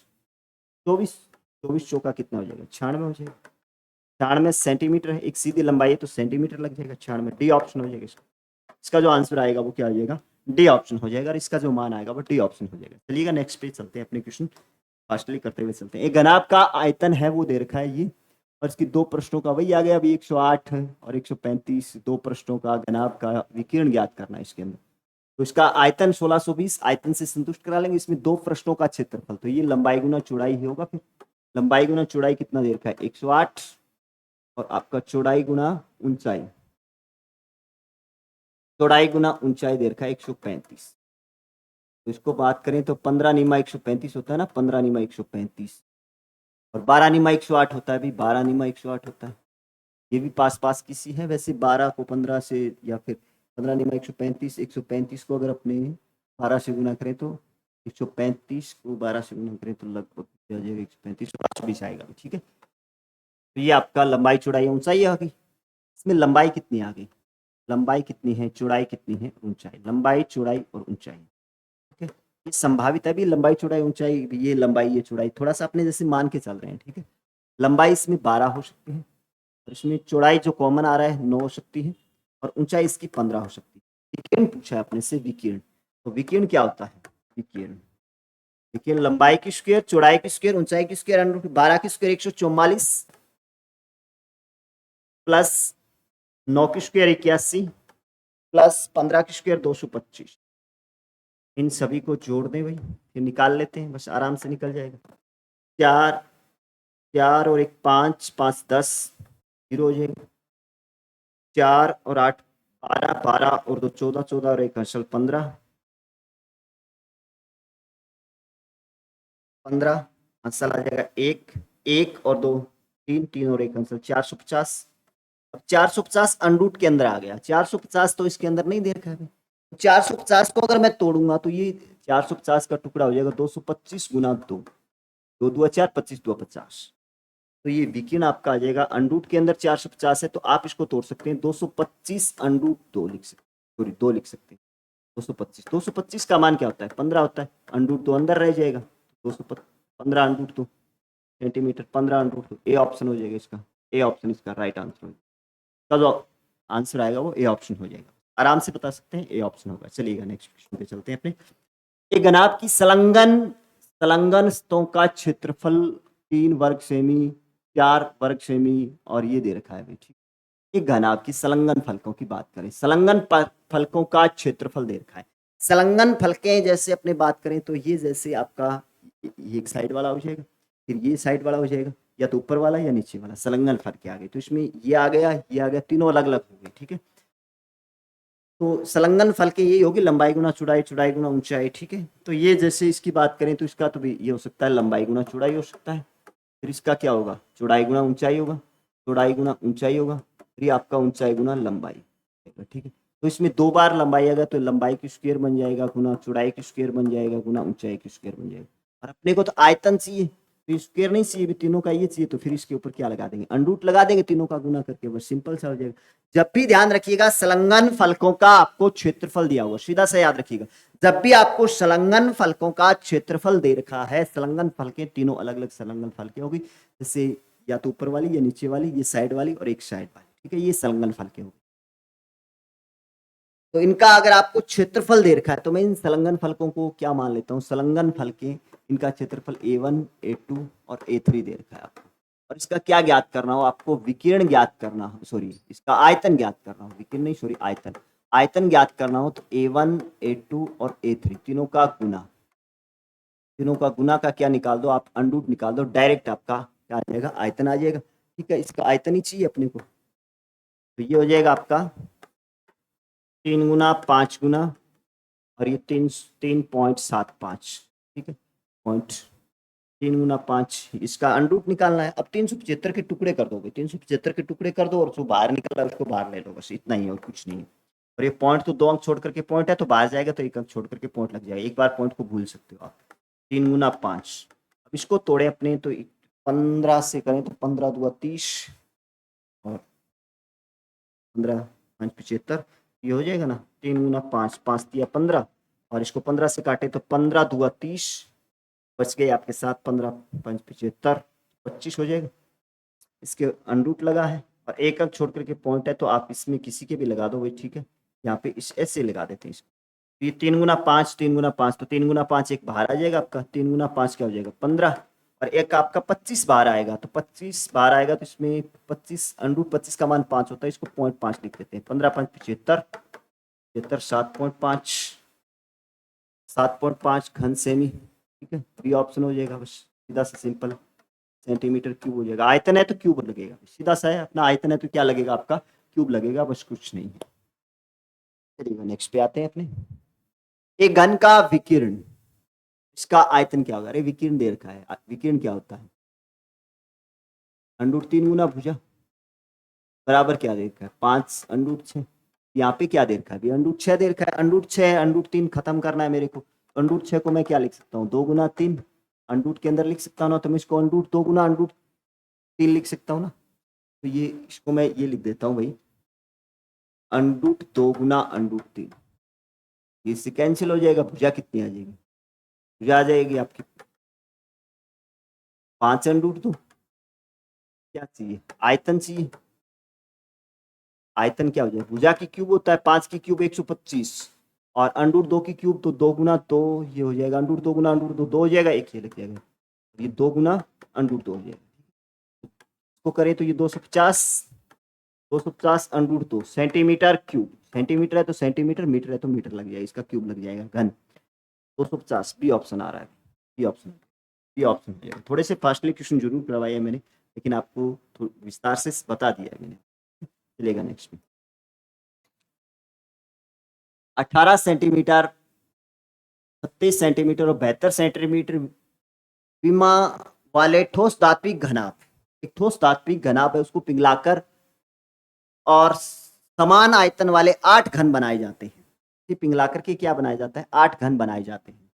24, 24 चौका कितना हो जाएगा 96 हो जाएगा। 96 सेंटीमीटर है, एक सीधी लंबाई है तो सेंटीमीटर लग जाएगा 96। डी ऑप्शन हो जाएगा इसका जो आंसर आएगा वो क्या हो जाएगा? डी ऑप्शन हो जाएगा, और इसका जो मान आएगा वो डी ऑप्शन हो जाएगा। चलिएगा नेक्स्ट पेज चलते हैं, अपने क्वेश्चन फास्टली करते हुए चलते हैं। एक घनाभ का आयतन है वो दे रखा है ये, और इसकी दो प्रश्नों का वही आ गया अभी 108 है और 135, दो प्रश्नों का घनाभ का विकिरण ज्ञात करना है इसके अंदर। तो इसका आयतन 1620 आयतन से संतुष्ट करा लेंगे। इसमें दो प्रश्नों का क्षेत्रफल, तो ये लंबाई गुना चौड़ाई ही होगा। फिर लंबाई गुना चौड़ाई कितना दे रखा है 108, और आपका चौड़ाई गुना ऊंचाई, चौड़ाई गुना ऊंचाई दे रखा है 135। तो इसको बात करें तो 15 निमा 135 होता है ना, 15 निमा 135, और 12 निमा 108 होता है भी, 12 निमा 108 होता है। ये भी पास पास की सी है वैसे, 12 को 15 से या फिर 15 निमा 135, 135 को अगर अपने 12 से गुना करें तो 135 को 12 से गुना करें तो लगभग 135 आएगा, ठीक है। तो ये आपका लंबाई चौड़ाई ऊंचाई आ गई। इसमें लंबाई कितनी आ गई? लंबाई कितनी है, चौड़ाई कितनी है, ऊंचाई, लंबाई चौड़ाई और ऊंचाई, ठीक है। ये संभावित है भी, लंबाई चौड़ाई ऊंचाई, ये लंबाई ये चौड़ाई थोड़ा सा अपने जैसे मान के चल रहे हैं, ठीक है। लंबाई इसमें 12 हो सकती है, और इसमें चौड़ाई जो कॉमन आ रहा है 9 हो सकती है, और ऊंचाई इसकी 15 हो सकती है। विकिरण पूछा है अपने से, विकिरण। तो विकिरण क्या होता है? विकिरण, विकिरण लंबाई की स्क्वायर, चौड़ाई की स्क्वायर, ऊंचाई की स्क्वायर, 12 की स्क्वायर 144, प्लस 9 की स्क्वायर 81, प्लस 15 की स्क्वायर 225। इन सभी को जोड़ दें भाई, फिर निकाल लेते हैं, बस आराम से निकल जाएगा। 4 4 और 1 5, 5 10, 0 हो जाएगा। 4 और 8 12, 12 और 2 14, 14 और 1 अंशल 15, 15 अंशल आ जाएगा 1, 1 और 2 3, 3 और 1 अंशल 450। अब 450 अंडरूट के अंदर आ गया, 450 तो इसके अंदर नहीं दे रखा है। 450 को अगर मैं तोड़ूंगा तो ये 450 का टुकड़ा हो जाएगा 225 गुना 2, 2 2 4 25 2 50। तो ये विकीर्ण आपका आ जाएगा, अंडरूट के अंदर 450 है तो आप इसको तोड़ सकते हैं 225 अंडरूट 2 लिख सकते हैं, सॉरी 2 लिख सकते हैं। 225 का मान क्या होता है 15 होता है, अंडरूट 2 अंदर रह जाएगा, 215 under root 2 centimetre, 15 under root 2, A option हो जाएगा इसका, ए ऑप्शन इसका राइट आंसर होगा। का जो आंसर आएगा वो ए ऑप्शन हो जाएगा, आराम से बता सकते हैं ए ऑप्शन होगा। चलिएगा नेक्स्ट क्वेश्चन पे चलते हैं अपने। एक घनाभ की संलग्न सतहों का क्षेत्रफल 3 वर्ग सेमी, 4 वर्ग सेमी और ये दे रखा है भाई, ठीक। एक घनाभ की संलग्न फलकों की बात करें, संलग्न फलकों का क्षेत्रफल दे रखा है। संलग्न फलकें जैसे अपने बात करें तो ये जैसे आपका ये एक साइड वाला हो जाएगा, फिर ये साइड वाला हो जाएगा, या तो ऊपर वाला या नीचे वाला, संलग्न फलके आ गए। तो इसमें ये आ गया, ये आ गया, तीनों अलग अलग हो गए, ठीक है। तो संलग्न फलके यही होगी, लंबाई गुना चौड़ाई, चौड़ाई गुना ऊंचाई, ठीक है। तो ये जैसे इसकी बात करें तो इसका तो भी ये हो सकता है लंबाई गुना चौड़ाई हो सकता है, फिर इसका क्या होगा चौड़ाई गुना ऊंचाई होगा, चौड़ाई गुना ऊंचाई होगा, फिर आपका ऊंचाई गुना लंबाई, ठीक है। तो इसमें 2 बार लंबाई आएगा तो लंबाई की स्क्वायर बन जाएगा, गुना चौड़ाई की स्क्वायर बन जाएगा, गुना ऊंचाई की स्क्वायर बन जाएगा। और अपने को तो आयतन चाहिए, तो स्क्वायर नहीं चाहिए, भी तीनों का ये चाहिए, तो फिर इसके ऊपर क्या लगा देंगे अंडरूट लगा देंगे, तीनों का गुना करके, बस सिंपल सा हो जाएगा। जब भी ध्यान रखिएगा संलग्न फलकों का आपको क्षेत्रफल दिया हुआ, सीधा सा याद रखिएगा, जब भी आपको संलग्न फलकों का क्षेत्रफल दे रखा है, संलग्न फलके तीनों अलग अलग संलग्न फलके होगी, जैसे या तो ऊपर वाली या नीचे वाली, ये साइड वाली और एक साइड वाली, ठीक है, ये संलग्न फलके होगी। तो इनका अगर आपको क्षेत्रफल दे रखा है तो मैं इन संलग्न फलकों को क्या मान लेता हूँ, संलग्न फलके, इनका क्षेत्रफल A1 A2 और A3 दे रखा है आपको। और इसका क्या ज्ञात करना हो आपको, विकिरण ज्ञात करना हो, सॉरी इसका आयतन ज्ञात करना हो, विकिरण नहीं सॉरी आयतन, आयतन ज्ञात करना हो तो A1 A2 और A3 तीनों का गुना, तीनों का गुना का क्या निकाल दो आप, अंडरूट निकाल दो, डायरेक्ट आपका क्या आ जाएगा आयतन आ जाएगा, ठीक है। इसका आयतन ही चाहिए अपने को, तो ये हो जाएगा आपका 3 गुना 5 गुना और ये 3.75, ठीक है, पॉइंट 3 गुना 5, इसका अंडरूट निकालना है। अब 375 के टुकड़े कर दो भाई, 375 के टुकड़े कर दो और जो बाहर निकल रहा है उसको बाहर ले लो, बस इतना ही है और कुछ नहीं है। और ये पॉइंट तो 2 अंक छोड़ करके पॉइंट है तो बाहर जाएगा तो 1 अंक छोड़ करके पॉइंट लग जाएगा, एक बार पॉइंट को भूल सकते हो आप। 3 गुना 5, अब इसको तोड़े अपने तो 15 से करें तो 15 दूआ 30 और 15 5 75, ये हो जाएगा ना, 3 गुना 5, 5 दिया 15 और इसको 15 से काटे तो 15 दूआ 30, बच गए आपके साथ 15 5 75, 25 हो जाएगा। इसके अंडरूट लगा है और 1 अंक छोड़ करके पॉइंट है तो आप इसमें किसी के भी लगा दो भाई, ठीक है। यहाँ पे इस ऐसे लगा देते हैं इसको, ये 3 गुना 5, 3 गुना 5, तो 3 गुना 5 एक बाहर आ जाएगा आपका, 3 गुना 5 क्या हो जाएगा 15 और एक आपका 25 बाहर आएगा, तो 25 बाहर आएगा तो इसमें 25 अंडरूट 25 का मान 5 होता है, इसको 0.5 लिख देते हैं, 15 5 75, 75 7.5, 7.5 घन सेमी, ठीक है। बी ऑप्शन हो जाएगा, बस सीधा सा सिंपल, सेंटीमीटर क्यूब हो जाएगा, आयतन है तो क्यूब लगेगा, सीधा सा है अपना, आयतन है तो क्या लगेगा आपका क्यूब लगेगा, बस कुछ नहीं है। चलिए नेक्स्ट पे आते हैं अपने, एक घन का विकिरण, इसका आयतन क्या होगा, अरे विकिरण दे रखा है, विकिरण क्या होता है, अंडरूट 3 गुना भुजा बराबर क्या दे रखा है 5 अंडरूट 6, यहाँ पे क्या दे रखा है अंडरूट 6 दे रखा है, अंडरूट 6 अंडरूट 3 खत्म करना है मेरे को, अंडरूट 6 को मैं क्या लिख सकता हूँ 2 गुना 3 अंडरूट के अंदर लिख सकता हूँ ना, तो मैं इसको अंडरूट 2 गुना अंडरूट 3 लिख सकता हूँ ना, तो ये इसको मैं ये लिख देता हूँ भाई, अंडरूट 2 गुना अंडरूट 3, इससे कैंसिल हो जाएगा, भुजा कितनी आ जाएगी, भुजा आ जाएगी आपकी 5 अंडरूट 2, क्या चाहिए आयतन चाहिए, आयतन क्या हो जाएगा, भुजा की क्यूब होता है 5 की क्यूब 125 और अंडरूट 2 की क्यूब तो 2 गुना 2, ये हो जाएगा अंडरूट 2 गुना अंडरूट 2 हो जाएगा, एक ये लग जाएगा, ये 2 गुना अंडरूट 2 हो जाएगा, इसको करें तो ये 250 अंडरूट 2 सेंटीमीटर क्यूब, सेंटीमीटर है तो सेंटीमीटर, मीटर है तो मीटर लग जाएगा, इसका क्यूब लग जाएगा घन, 250, बी ऑप्शन आ रहा है, बी ऑप्शन, बी ऑप्शन हो जाएगा। थोड़े से फास्टली क्वेश्चन जरूर करवाए मैंने, लेकिन आपको विस्तार से बता दिया है मैंने। चलेगा नेक्स्ट में, 18 सेंटीमीटर, 36 सेंटीमीटर और 72 सेंटीमीटर विमा वाले ठोस धात्विक घनाभ, एक ठोस धात्विक घनाभ है, उसको पिघलाकर और समान आयतन वाले 8 घन बनाए जाते हैं, पिघलाकर के क्या बनाया जाता है 8 घन बनाए जाते हैं।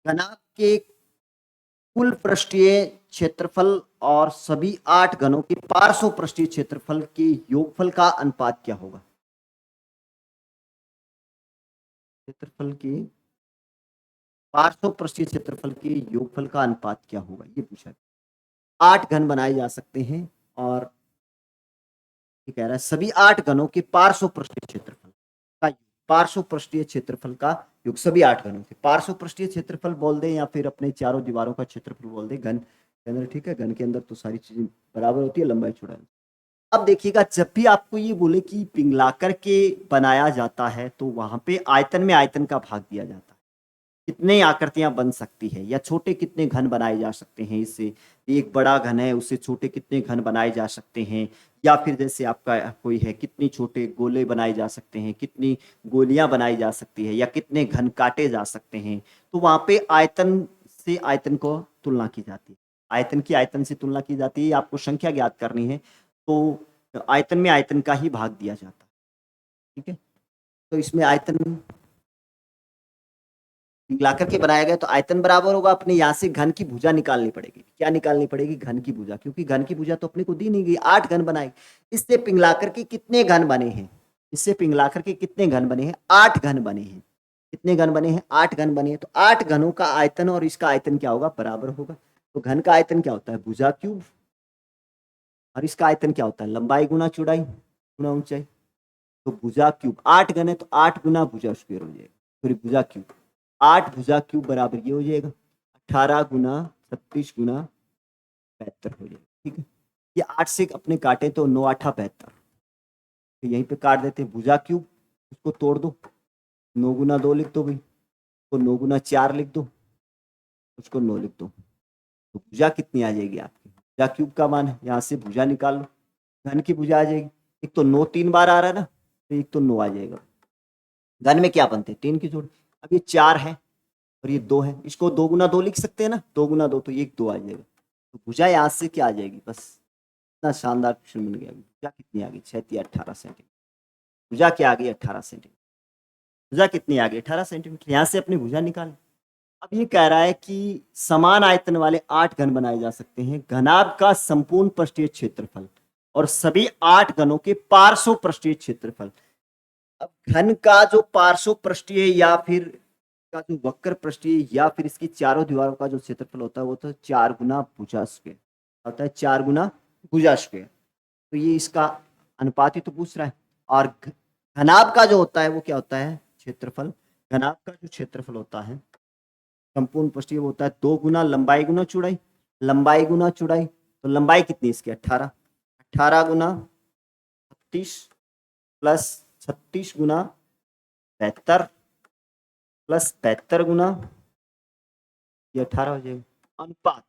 घनाभ के कुल पृष्ठीय क्षेत्रफल और सभी 8 घनों के पार्श्व पृष्ठीय क्षेत्रफल के योगफल का अनुपात क्या होगा? क्षेत्रफल के पार्श्व पृष्ठीय क्षेत्रफल के योगफल का अनुपात क्या होगा, ये पूछा है। 8 घन बनाए जा सकते हैं और ये कह रहा है सभी 8 घनों के पार्श्व पृष्ठीय क्षेत्रफल का पार्श्व पृष्ठीय क्षेत्रफल का योग, सभी 8 घनों के पार्श्व पृष्ठीय क्षेत्रफल बोल दे या फिर अपने चारों दीवारों का क्षेत्रफल बोल दे घन के अंदर, ठीक है। घन के अंदर तो सारी चीजें बराबर होती है, लंबाई चौड़ाई। अब देखिएगा जब भी आपको ये बोले कि पिंगलाकर के बनाया जाता है तो वहां पे आयतन में आयतन का भाग दिया जाता है, कितने आकृतियां बन सकती है या छोटे कितने घन बनाए जा सकते हैं इससे। एक बड़ा घन है उससे छोटे कितने घन बनाए जा सकते हैं, या फिर जैसे आपका कोई है कितनी छोटे गोले बनाए जा सकते हैं, कितनी गोलियां बनाई जा सकती है, या कितने घन काटे जा सकते हैं। तो वहां पे आयतन से आयतन को तुलना की जाती है, आयतन की आयतन से तुलना की जाती है। आपको संख्या ज्ञात करनी है तो आयतन में आयतन का ही भाग दिया जाता है, ठीक है। तो इसमें आयतन मिलाकर के बनाया गया तो आयतन बराबर होगा, अपने यहाँ से घन की भुजा निकालनी पड़ेगी। क्या निकालनी पड़ेगी? घन की भुजा, क्योंकि घन की भुजा तो अपने को दी नहीं गई, 8 घन बनाए। इससे पिघलाकर के कितने घन बने हैं? इससे पिघलाकर के कितने घन बने हैं? 8 घन बने हैं। कितने घन बने हैं? 8 घन बने हैं। तो 8 घनों का आयतन और इसका आयतन क्या होगा? बराबर होगा। तो घन का आयतन क्या होता है? भुजा क्यूब, और इसका आयतन क्या होता है? लंबाई गुना चौड़ाई गुना ऊंचाई। तो भुजा क्यूब 8 घन है तो 8 गुना भुजा स्क्वायर हो जाएगा, सॉरी भुजा क्यूब। 8 भुजा क्यूब बराबर ये हो जाएगा 18 गुना 36 गुना 72 हो जाएगा, ठीक है। ये 8 से अपने काटे तो 9 8 72, तो यहीं पे काट देते हैं भुजा क्यूब, उसको तोड़ दो, 9 गुना 2 लिख दो भाई, तो 9 गुना 4 लिख दो, उसको 9 लिख दो। तो भुजा कितनी आ जाएगी आपकी? भुजा क्यूब का मान है, यहाँ से भुजा निकाल लो, घन की भुजा आ जाएगी। एक तो 9 3 बार आ रहा है ना, तो एक तो 9 आ जाएगा। घन में क्या बनते हैं? 3 की जोड़। अब ये 4 है और ये 2 है, इसको 2 गुना 2 लिख सकते हैं ना, 2 गुना 2 तो ये 2 आ जाएगा। तो भुजा यहाँ से क्या आ जाएगी? बस इतना शानदार क्वेश्चन बन गया। भुजा कितनी आ गई? 6 18 सेंटीमीटर। भुजा क्या आ गई? 18 सेंटीमीटर। भुजा कितनी आ गई? 18 सेंटीमीटर। यहाँ से अपनी भुजा निकाल। अब ये कह रहा है कि समान आयतन वाले 8 घन बनाए जा सकते हैं, घनाभ का संपूर्ण पृष्ठीय क्षेत्रफल और सभी 8 घनों के पार्श्व पृष्ठीय क्षेत्रफल। अब घन का जो पार्श्व पृष्ठीय या फिर का जो वक्र पृष्ठीय या फिर इसकी चारों दीवारों का जो क्षेत्रफल होता है वो तो 4 गुना भुजा स्क्वायर होता है, 4 गुना भुजा स्क्वायर। तो ये इसका अनुपात ही तो पूछ रहा है। और घनाभ का जो होता है वो क्या होता है? क्षेत्रफल। घनाभ का जो क्षेत्रफल होता है संपूर्ण पृष्ठीय वो होता है 2 गुना लंबाई गुना चौड़ाई, लंबाई गुना चौड़ाई। तो लंबाई कितनी इसकी? 18, 18 गुना 36 प्लस 36 गुना 72 प्लस 72 गुना ये 18 हो जाएगा। अनुपात,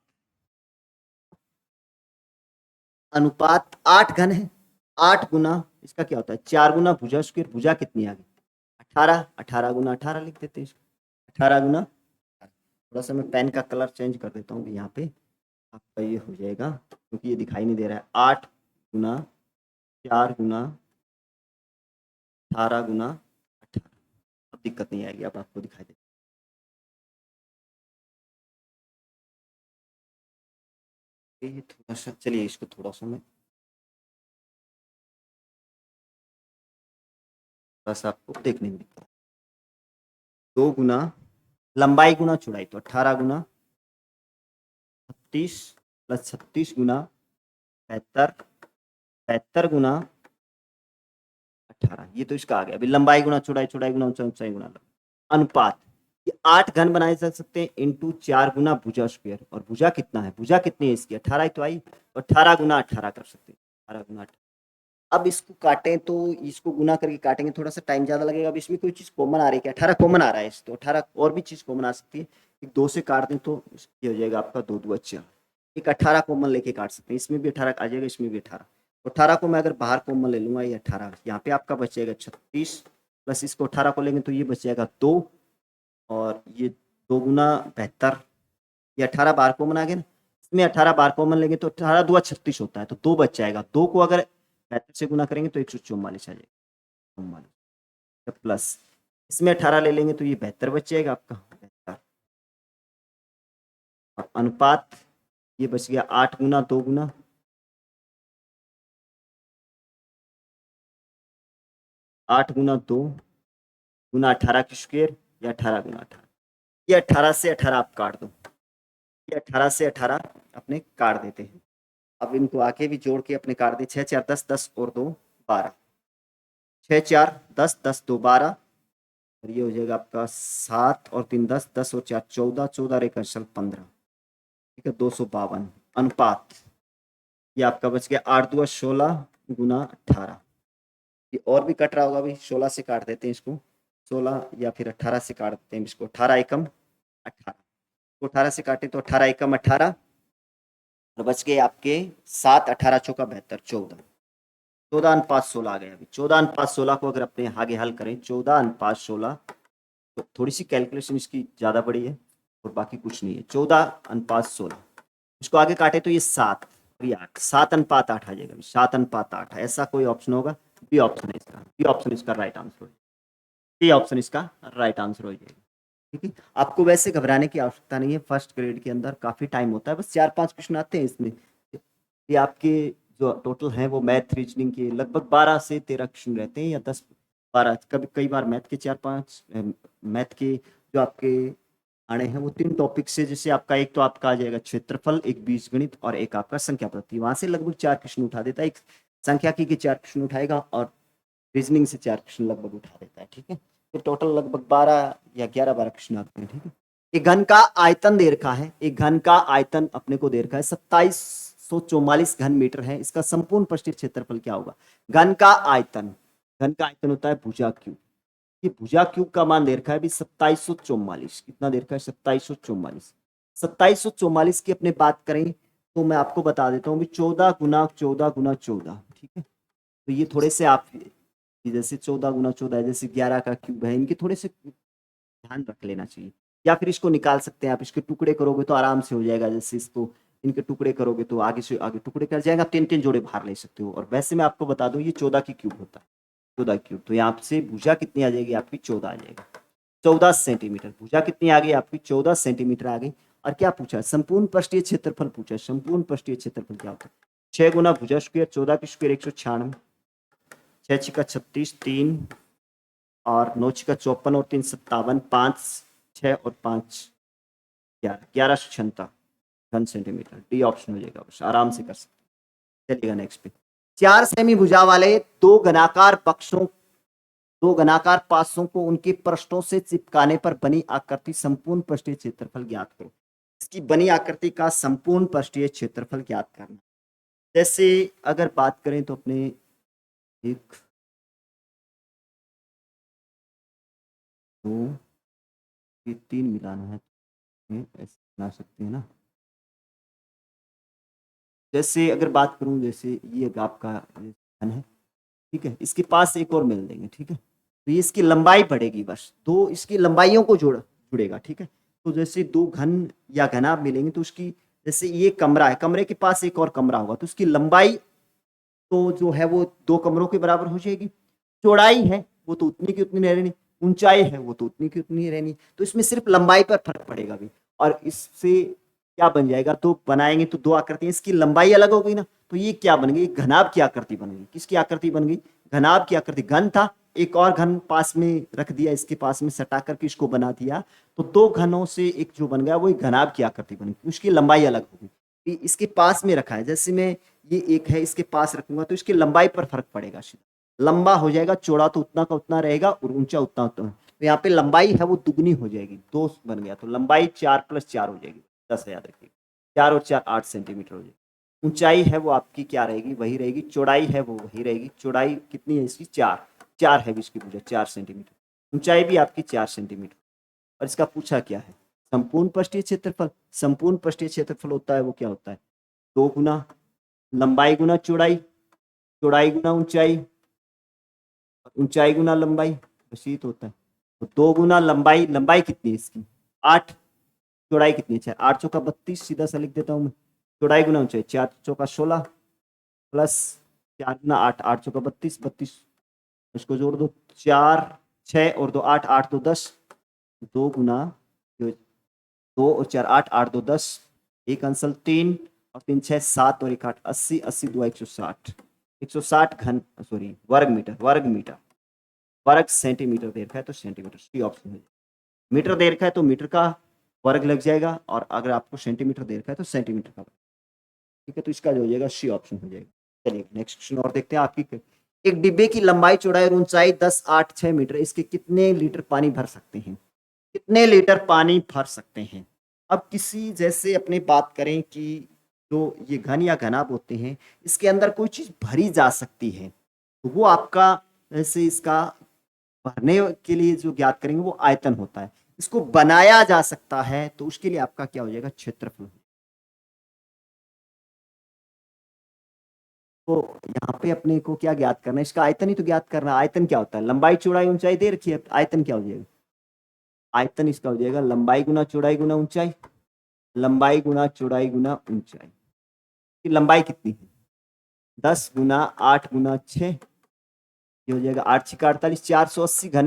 अनुपात 8 घन है, 8 गुना इसका क्या होता है? 4 गुना भुजा स्क्वायर। भुजा कितनी आ गई? 18, 18 गुना 18 लिख देते हैं इसको, 18 गुना। थोड़ा सा मैं पेन का कलर चेंज कर देता हूँ यहाँ पे, आपका ये हो जाएगा क्योंकि ये दिखाई नहीं दे रहा है। 8 गुना 4 गुना 18 गुना 18। अब दिक्कत नहीं आएगी, अब आपको दिखाई दे। ये थोड़ा सा, चलिए इसको थोड़ा सा मैं थोड़ा सा आपको देखने में दिखता है। 2 गुना लंबाई गुना चौड़ाई तो 18 गुना 36 प्लस 36 गुना 72, 72 गुना 18। ये तो इसका आ गया। अभी लंबाई गुना चौड़ाई, चौड़ाई गुना ऊंचाई, ऊंचाई गुना लंबाई। अनुपात, ये 8 घन बनाए जा सकते हैं इंटू 4 गुना भुजा स्क्वायर। और भुजा कितना है? भुजा कितनी है इसकी? 18 ही तो आई, तो 18 गुना 18 कर सकते हैं, 18 गुना 18। अब इसको काटें तो इसको गुना करके काटेंगे, थोड़ा सा टाइम ज्यादा लगेगा। अब इसमें कोई चीज कॉमन आ रही है क्या? 18 कॉमन आ रहा है, तो 18 और भी चीज कॉमन आ सकती है। एक 2 से काट दें तो ये हो जाएगा आपका 2 2 4। एक 18 कॉमन लेके काट सकते हैं, इसमें भी 18 आ जाएगा, इसमें भी 18। तो 18 को मैं अगर बाहर कॉमन ले लूंगा, ये 18 यहाँ पे आपका बच जाएगा 36 प्लस इसको 18 को लेंगे तो ये बच जाएगा 2, और ये 2 गुना 72। ये 18 बार कॉमन आ गया ना, इसमें 18 बार कॉमन लेंगे तो 18 2 36 होता है, तो 2 बच जाएगा। 2 को अगर 72 से गुना करेंगे तो 144 आ जाएगा, 44 प्लस इसमें 18 ले लेंगे तो ये 72 बच जाएगा आपका 72। और अनुपात ये बच गया 8 गुना 2 गुना 8 गुना 2 गुना 18 की स्क्वायर या 18 गुना 18, ये 18 से 18 आप काट दो, ये 18 से 18 अपने काट देते हैं। अब इनको आके भी जोड़ के अपने काट दे, 6 4 10 10 और 2 12, 6 4 10 10 2 12 और ये हो जाएगा आपका 7 और 3 10 10 और 4 14 14 और 1 अंशल 15, ठीक है 252 अनुपात ये आपका बच गया 8 2 16 गुना 18, ये और भी कट रहा होगा, अभी 16 से काट देते हैं इसको, 16 या फिर 18 से काट देते हैं इसको, 18 एकम 18 को 18 से काटे तो 18 एकम 18 और बच गए आपके 7 18 चौका 72 14, 14 अनुपात 16 आ गया। अभी 14 अनुपात 16 को अगर अपने आगे हल करें 14 अनुपात 16, तो थोड़ी सी कैलकुलेशन इसकी ज़्यादा बड़ी है और बाकी कुछ नहीं है। 14 अनुपात 16 इसको आगे काटे तो ये 7 और ये 8, 7 अनुपात 8 आ जाएगा, 7 अनुपात 8 ऐसा कोई ऑप्शन होगा, बी ऑप्शन है इसका, बी ऑप्शन इसका राइट आंसर हो जाएगा, बी ऑप्शन इसका राइट आंसर हो जाएगा। ठीक है, आपको वैसे घबराने की आवश्यकता नहीं है, फर्स्ट ग्रेड के अंदर काफ़ी टाइम होता है, बस 4-5 क्वेश्चन आते हैं इसमें, ये आपके जो टोटल हैं वो मैथ रीजनिंग के लगभग 12 से 13 क्वेश्चन रहते हैं या 10-12, कभी कई बार मैथ के 4-5, मैथ के जो आपके आने हैं वो 3 टॉपिक से, जैसे आपका एक तो आपका आ जाएगा क्षेत्रफल, एक बीजगणित और एक आपका संख्या पद्धति, वहां से लगभग 4 क्वेश्चन उठा देता है, एक संख्या की 4 क्वेश्चन उठाएगा और रीजनिंग से 4 क्वेश्चन लगभग उठा देता है। ठीक है, तो टोटल लगभग 12 या 11-12 क्वेश्चन आते हैं। ठीक है, एक घन का आयतन दे रखा है, एक घन का आयतन अपने को दे रखा है 2744 घन मीटर है, इसका संपूर्ण पृष्ठीय क्षेत्रफल क्या होगा। घन का आयतन होता है भुजा क्यूब, ये भुजा क्यूब का मान दे रखा है अभी 2744, कितना दे रखा है 2744, 2744 की अपने बात करें तो मैं आपको बता देता हूँ 14 गुना 14 गुना 14, ठीक है, तो ये थोड़े से आप जैसे 14 गुना 14 है, जैसे 11 का क्यूब है, इनके थोड़े से ध्यान रख लेना चाहिए, या फिर इसको निकाल सकते हैं आप, इसके टुकड़े करोगे तो आराम से हो जाएगा, जैसे इसको इनके टुकड़े करोगे तो आगे से आगे टुकड़े कर जाएगा, 3-3 जोड़े बाहर ले सकते हो। और वैसे मैं आपको बता दूं ये 14 की क्यूब होता है, 14 क्यूब, तो यहाँ से भुजा कितनी आ जाएगी आपकी 14 आ जाएगा, 14 सेंटीमीटर, भुजा कितनी आ गई आपकी 14 सेंटीमीटर आ गई। और क्या पूछा है, संपूर्ण पृष्ठीय क्षेत्रफल पूछा है, संपूर्ण पृष्ठीय क्षेत्रफल क्या होता है, 6 गुना भुजा स्क्वायर 14 की स्क्वायर 196, 6 छिका 36 3 और 9 छिका 54 और 3 57, 5 6 और 5 11, 11 घन सेंटीमीटर, डी ऑप्शन हो जाएगा, बस आराम से कर सकते। चलिएगा नेक्स्ट पे, 4 सेमी भुजा वाले दो घनाकार पार्श्वों को उनके पृष्ठों से चिपकाने पर बनी आकृति संपूर्ण पृष्ठीय क्षेत्रफल ज्ञात करो। इसकी बनी आकृति का संपूर्ण पृष्ठीय क्षेत्रफल ज्ञात करना। जैसे अगर बात करें तो अपने एक 2 ये 3 मिलाना है, ऐसे बना सकते हैं ना, जैसे अगर बात करूं जैसे ये आपका घन है, ठीक है, इसके पास एक और मिल देंगे, ठीक है, तो ये इसकी लंबाई बढ़ेगी, बस दो इसकी लंबाइयों को जुड़ेगा, ठीक है, तो जैसे दो घन या घना मिलेंगे तो उसकी, जैसे ये कमरा है, कमरे के पास एक और कमरा होगा तो उसकी लंबाई तो जो है वो 2 कमरों के बराबर हो जाएगी, चौड़ाई है वो तो उतनी की उतनी रहनी, ऊंचाई है वो तो उतनी की उतनी रहनी, तो इसमें सिर्फ लंबाई पर फर्क पड़ेगा भी। और इससे क्या बन जाएगा, तो बनाएंगे तो 2 आकृतियां, इसकी लंबाई अलग हो गई ना, तो ये क्या बन गई, घनाभ की आकृति बन गई, किसकी आकृति बन गई, घनाभ की आकृति, घन था एक और घन पास में रख दिया, इसके पास में सटा करके इसको बना दिया, तो 2 घनों से एक जो बन गया वो एक घनाभ की आकृति बन गई, उसकी लंबाई अलग हो गई, इसके पास में रखा है, जैसे मैं ये एक है इसके पास रखूंगा तो इसकी लंबाई पर फर्क पड़ेगा, लंबा हो जाएगा, चौड़ा तो उतना का उतना रहेगा और ऊंचा उतना उतना, तो यहाँ पे लंबाई है वो दुगनी हो जाएगी, 2 बन गया, तो लंबाई 4 + 4 हो जाएगी, 10 याद रखिए, 4 और 4 8 सेंटीमीटर हो जाएगी। ऊंचाई है वो आपकी क्या रहेगी, वही रहेगी, चौड़ाई है वो वही रहेगी, चौड़ाई कितनी है इसकी 4 है इसकी पूछा 4 सेंटीमीटर, ऊंचाई भी आपकी 4 सेंटीमीटर। और इसका पूछा क्या है, संपूर्ण पृष्ठीय क्षेत्रफल, संपूर्ण पृष्ठीय क्षेत्रफल होता है वो क्या होता है, 2 गुना लंबाई गुना चौड़ाई, चौड़ाई गुना ऊंचाई, ऊंचाई गुना लंबाई, बस ये तो होता है, तो 2 गुना लंबाई, लंबाई कितनी है इसकी 8, चौड़ाई कितनी है 8 चौका 32, सीधा सा लिख देता हूँ मैं, चौड़ाई गुना ऊंचाई 4 चौका 16 प्लस 4 गुना 8, 8 चौका 32, 32 इसको जोड़ दो, 4 6 और 2 8, 8 2 10, 2 गुना 2 और 4 8, 8 2 10, एक अंसल 3 और 3 6 7 और 1 8, 80 80 2 160, 160 घन सॉरी वर्ग मीटर वर्ग सेंटीमीटर दे रखा है तो सेंटीमीटर, सी ऑप्शन है। मीटर दे रखा है तो मीटर का वर्ग लग जाएगा, और अगर आपको सेंटीमीटर दे रखा है तो सेंटीमीटर का वर्ग। ठीक है, तो इसका जो हो जाएगा सी ऑप्शन हो जाएगा। चलिए नेक्स्ट क्वेश्चन और देखते हैं आपकी। एक डिब्बे की लंबाई चौड़ाई और ऊंचाई 10 8 6 मीटर, इसके कितने लीटर पानी भर सकते हैं? कितने लीटर पानी भर सकते हैं? अब किसी जैसे अपने बात करें कि जो ये घन या घनाभ होते हैं, इसके अंदर कोई चीज भरी जा सकती है, तो वो आपका जैसे इसका भरने के लिए जो ज्ञात करेंगे वो आयतन होता है। इसको बनाया जा सकता है तो उसके लिए आपका क्या हो जाएगा? क्षेत्रफल। तो यहाँ पे अपने को क्या ज्ञात करना है? इसका आयतन ही तो ज्ञात करना है। आयतन क्या होता है? लंबाई चौड़ाई ऊंचाई दे रखी है, आयतन क्या हो जाएगा? आयतन इसका हो जाएगा लंबाई गुना चौड़ाई गुना ऊंचाई, लंबाई गुना चौड़ाई गुना ऊंचाई। की लंबाई कितनी है? 10 गुना 8 गुना 6, ये हो जाएगा 8 6 48, 480 घन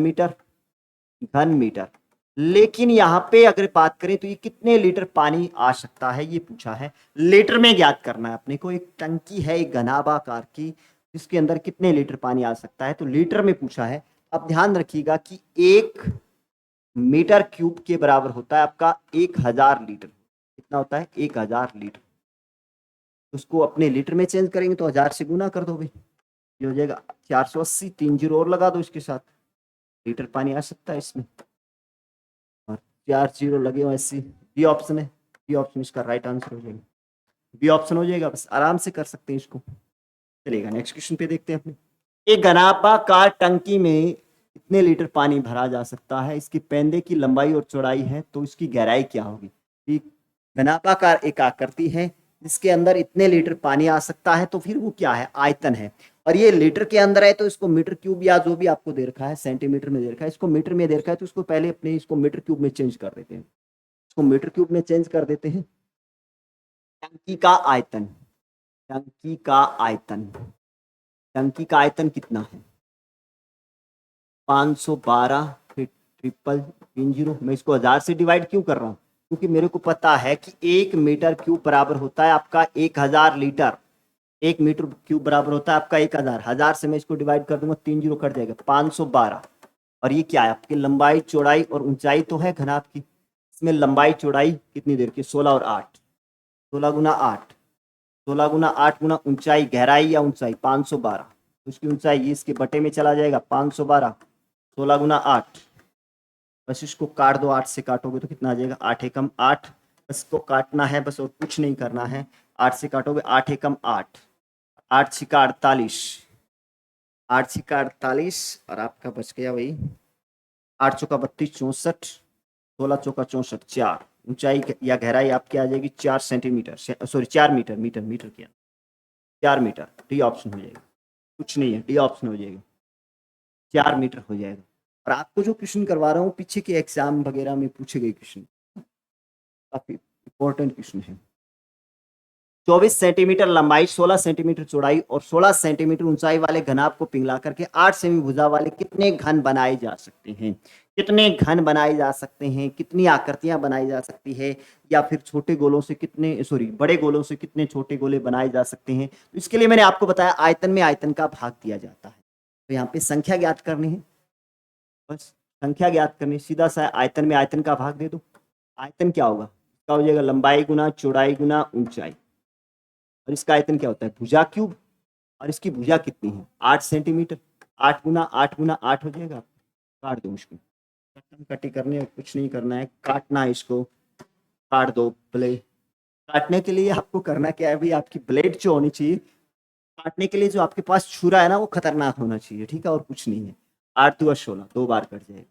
मीटर। लेकिन यहाँ पे अगर बात करें तो ये कितने लीटर पानी आ सकता है, ये पूछा है। लीटर में ज्ञात करना है अपने को। एक टंकी है एक घनाभाकार की, जिसके अंदर कितने लीटर पानी आ सकता है, तो लीटर में पूछा है। अब ध्यान रखिएगा कि 1 मीटर क्यूब के बराबर होता है आपका 1000 लीटर। कितना होता है? 1000 लीटर। उसको अपने लीटर में चेंज करेंगे तो 1000 से गुना कर दो भाई, ये हो जाएगा 480, 3 जीरो और लगा दो इसके साथ, लीटर पानी आ सकता है इसमें। और 4 जीरो लगे हो ऐसी, बी ऑप्शन है, बी ऑप्शन इसका राइट आंसर हो जाएगा, बी ऑप्शन हो जाएगा। बस आराम से कर सकते हैं इसको। चलिएगा नेक्स्ट क्वेश्चन पे देखते हैं अपने। एक घनाभाकार टंकी में कितने लीटर पानी भरा जा सकता है? इसकी पेंदे की लंबाई और चौड़ाई है तो इसकी गहराई क्या होगी? घनाभाकार एक आकृति है जिसके अंदर इतने लीटर पानी आ सकता है, तो फिर वो क्या है? आयतन है। और ये लीटर के अंदर है तो इसको मीटर क्यूब या जो भी आपको दे रखा है, सेंटीमीटर में दे रखा है, इसको मीटर में दे रखा है तो इसको पहले अपने इसको मीटर क्यूब में चेंज कर देते हैं। इसको मीटर क्यूब में चेंज कर देते हैं। टंकी का आयतन, टंकी का आयतन, टंकी का आयतन कितना है? 512 फिर 333 मैं इसको 1000 से डिवाइड क्यों कर रहा हूँ? क्योंकि मेरे को पता है कि 1 मीटर क्यूब बराबर होता है आपका 1000 लीटर। 1 मीटर क्यूब बराबर होता है आपका 1000, 1000 से मैं इसको डिवाइड कर दूंगा, 3 जीरो कट जाएगा, 512। और ये क्या है? आपकी लंबाई चौड़ाई और ऊंचाई तो है घनाभ की। इसमें लंबाई चौड़ाई कितनी देर की? 16 और 8, 16 गुना 8, 16 गुना 8 गुना ऊंचाई, गहराई या ऊंचाई 512, उसकी ऊंचाई ये इसके बटे में चला जाएगा 512, 16 गुना 8। बस इसको काट दो, 8 से काटोगे तो कितना आ जाएगा? 8 एकम 8। बस इसको काटना है बस, और कुछ नहीं करना है। 8 से काटोगे 8 एकम 8, 8 छिका 48, 8 छिका 48 और आपका बच गया वही 8 चौका 32 64, 16 चौका 64 4। ऊंचाई या गहराई आपकी आ जाएगी 4 centimetre, sorry 4 metre, metre metre क्या, 4 मीटर। डी ऑप्शन हो जाएगा, कुछ नहीं है, डी ऑप्शन हो जाएगा, 4 मीटर हो जाएगा। और आपको जो क्वेश्चन करवा रहा हूँ पीछे के एग्जाम वगैरह में पूछे गए क्वेश्चन, काफी इंपॉर्टेंट क्वेश्चन है। 24 सेंटीमीटर लंबाई, 16 सेंटीमीटर चौड़ाई और 16 सेंटीमीटर ऊंचाई वाले घनाभ को पिघला करके 8 सेमी भुजा वाले कितने घन बनाए जा सकते हैं? कितने घन बनाए जा सकते हैं? कितनी आकृतियां बनाई जा सकती है? या फिर छोटे गोलों से कितने, सॉरी बड़े गोलों से कितने छोटे गोले बनाए जा सकते हैं? तो इसके लिए मैंने आपको बताया आयतन में आयतन का भाग दिया जाता है। तो यहाँ पे संख्या ज्ञात करनी है, बस संख्या ज्ञात करनी, सीधा सा आयतन में आयतन का भाग दे दो। आयतन क्या होगा? इसका हो जाएगा लंबाई गुना चौड़ाई गुना ऊंचाई, और इसका आयतन क्या होता है? भुजा क्यूब। और इसकी भुजा कितनी है? 8 सेंटीमीटर, 8 गुना 8 हो जाएगा। काट दो इसको, कटम कटी करनी है, कुछ नहीं करना है, काटना है इसको, काट दो। ब्लेड काटने के लिए आपको करना क्या है भाई? आपकी ब्लेड जो होनी चाहिए काटने के लिए, जो आपके पास छुरा है ना, वो खतरनाक होना चाहिए, ठीक है, और कुछ नहीं है। 8 2 16 दो बार कट जाएगा,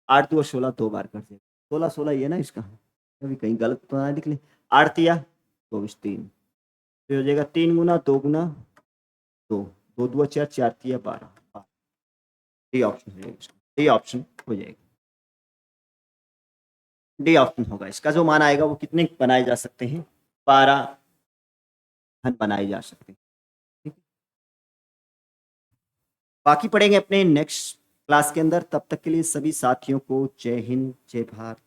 8 2 16 दो बार कट जाएगा, 16 16 ये ना इसका, अभी कहीं गलत तो ना निकले। 8 तिया 24 3, तो हो जाएगा 3 गुना 2 गुना 2, 2 2 4 4 तिया 12। डी ऑप्शन हो जाएगा, डी ऑप्शन हो जाएगा, डी ऑप्शन होगा इसका। जो मान आएगा वो कितने बनाए जा सकते हैं? 12 घन बनाए जा सकते हैं। ठीक है? बाकी पढ़ेंगे अपने नेक्स्ट क्लास के अंदर। तब तक के लिए सभी साथियों को जय हिंद, जय भारत।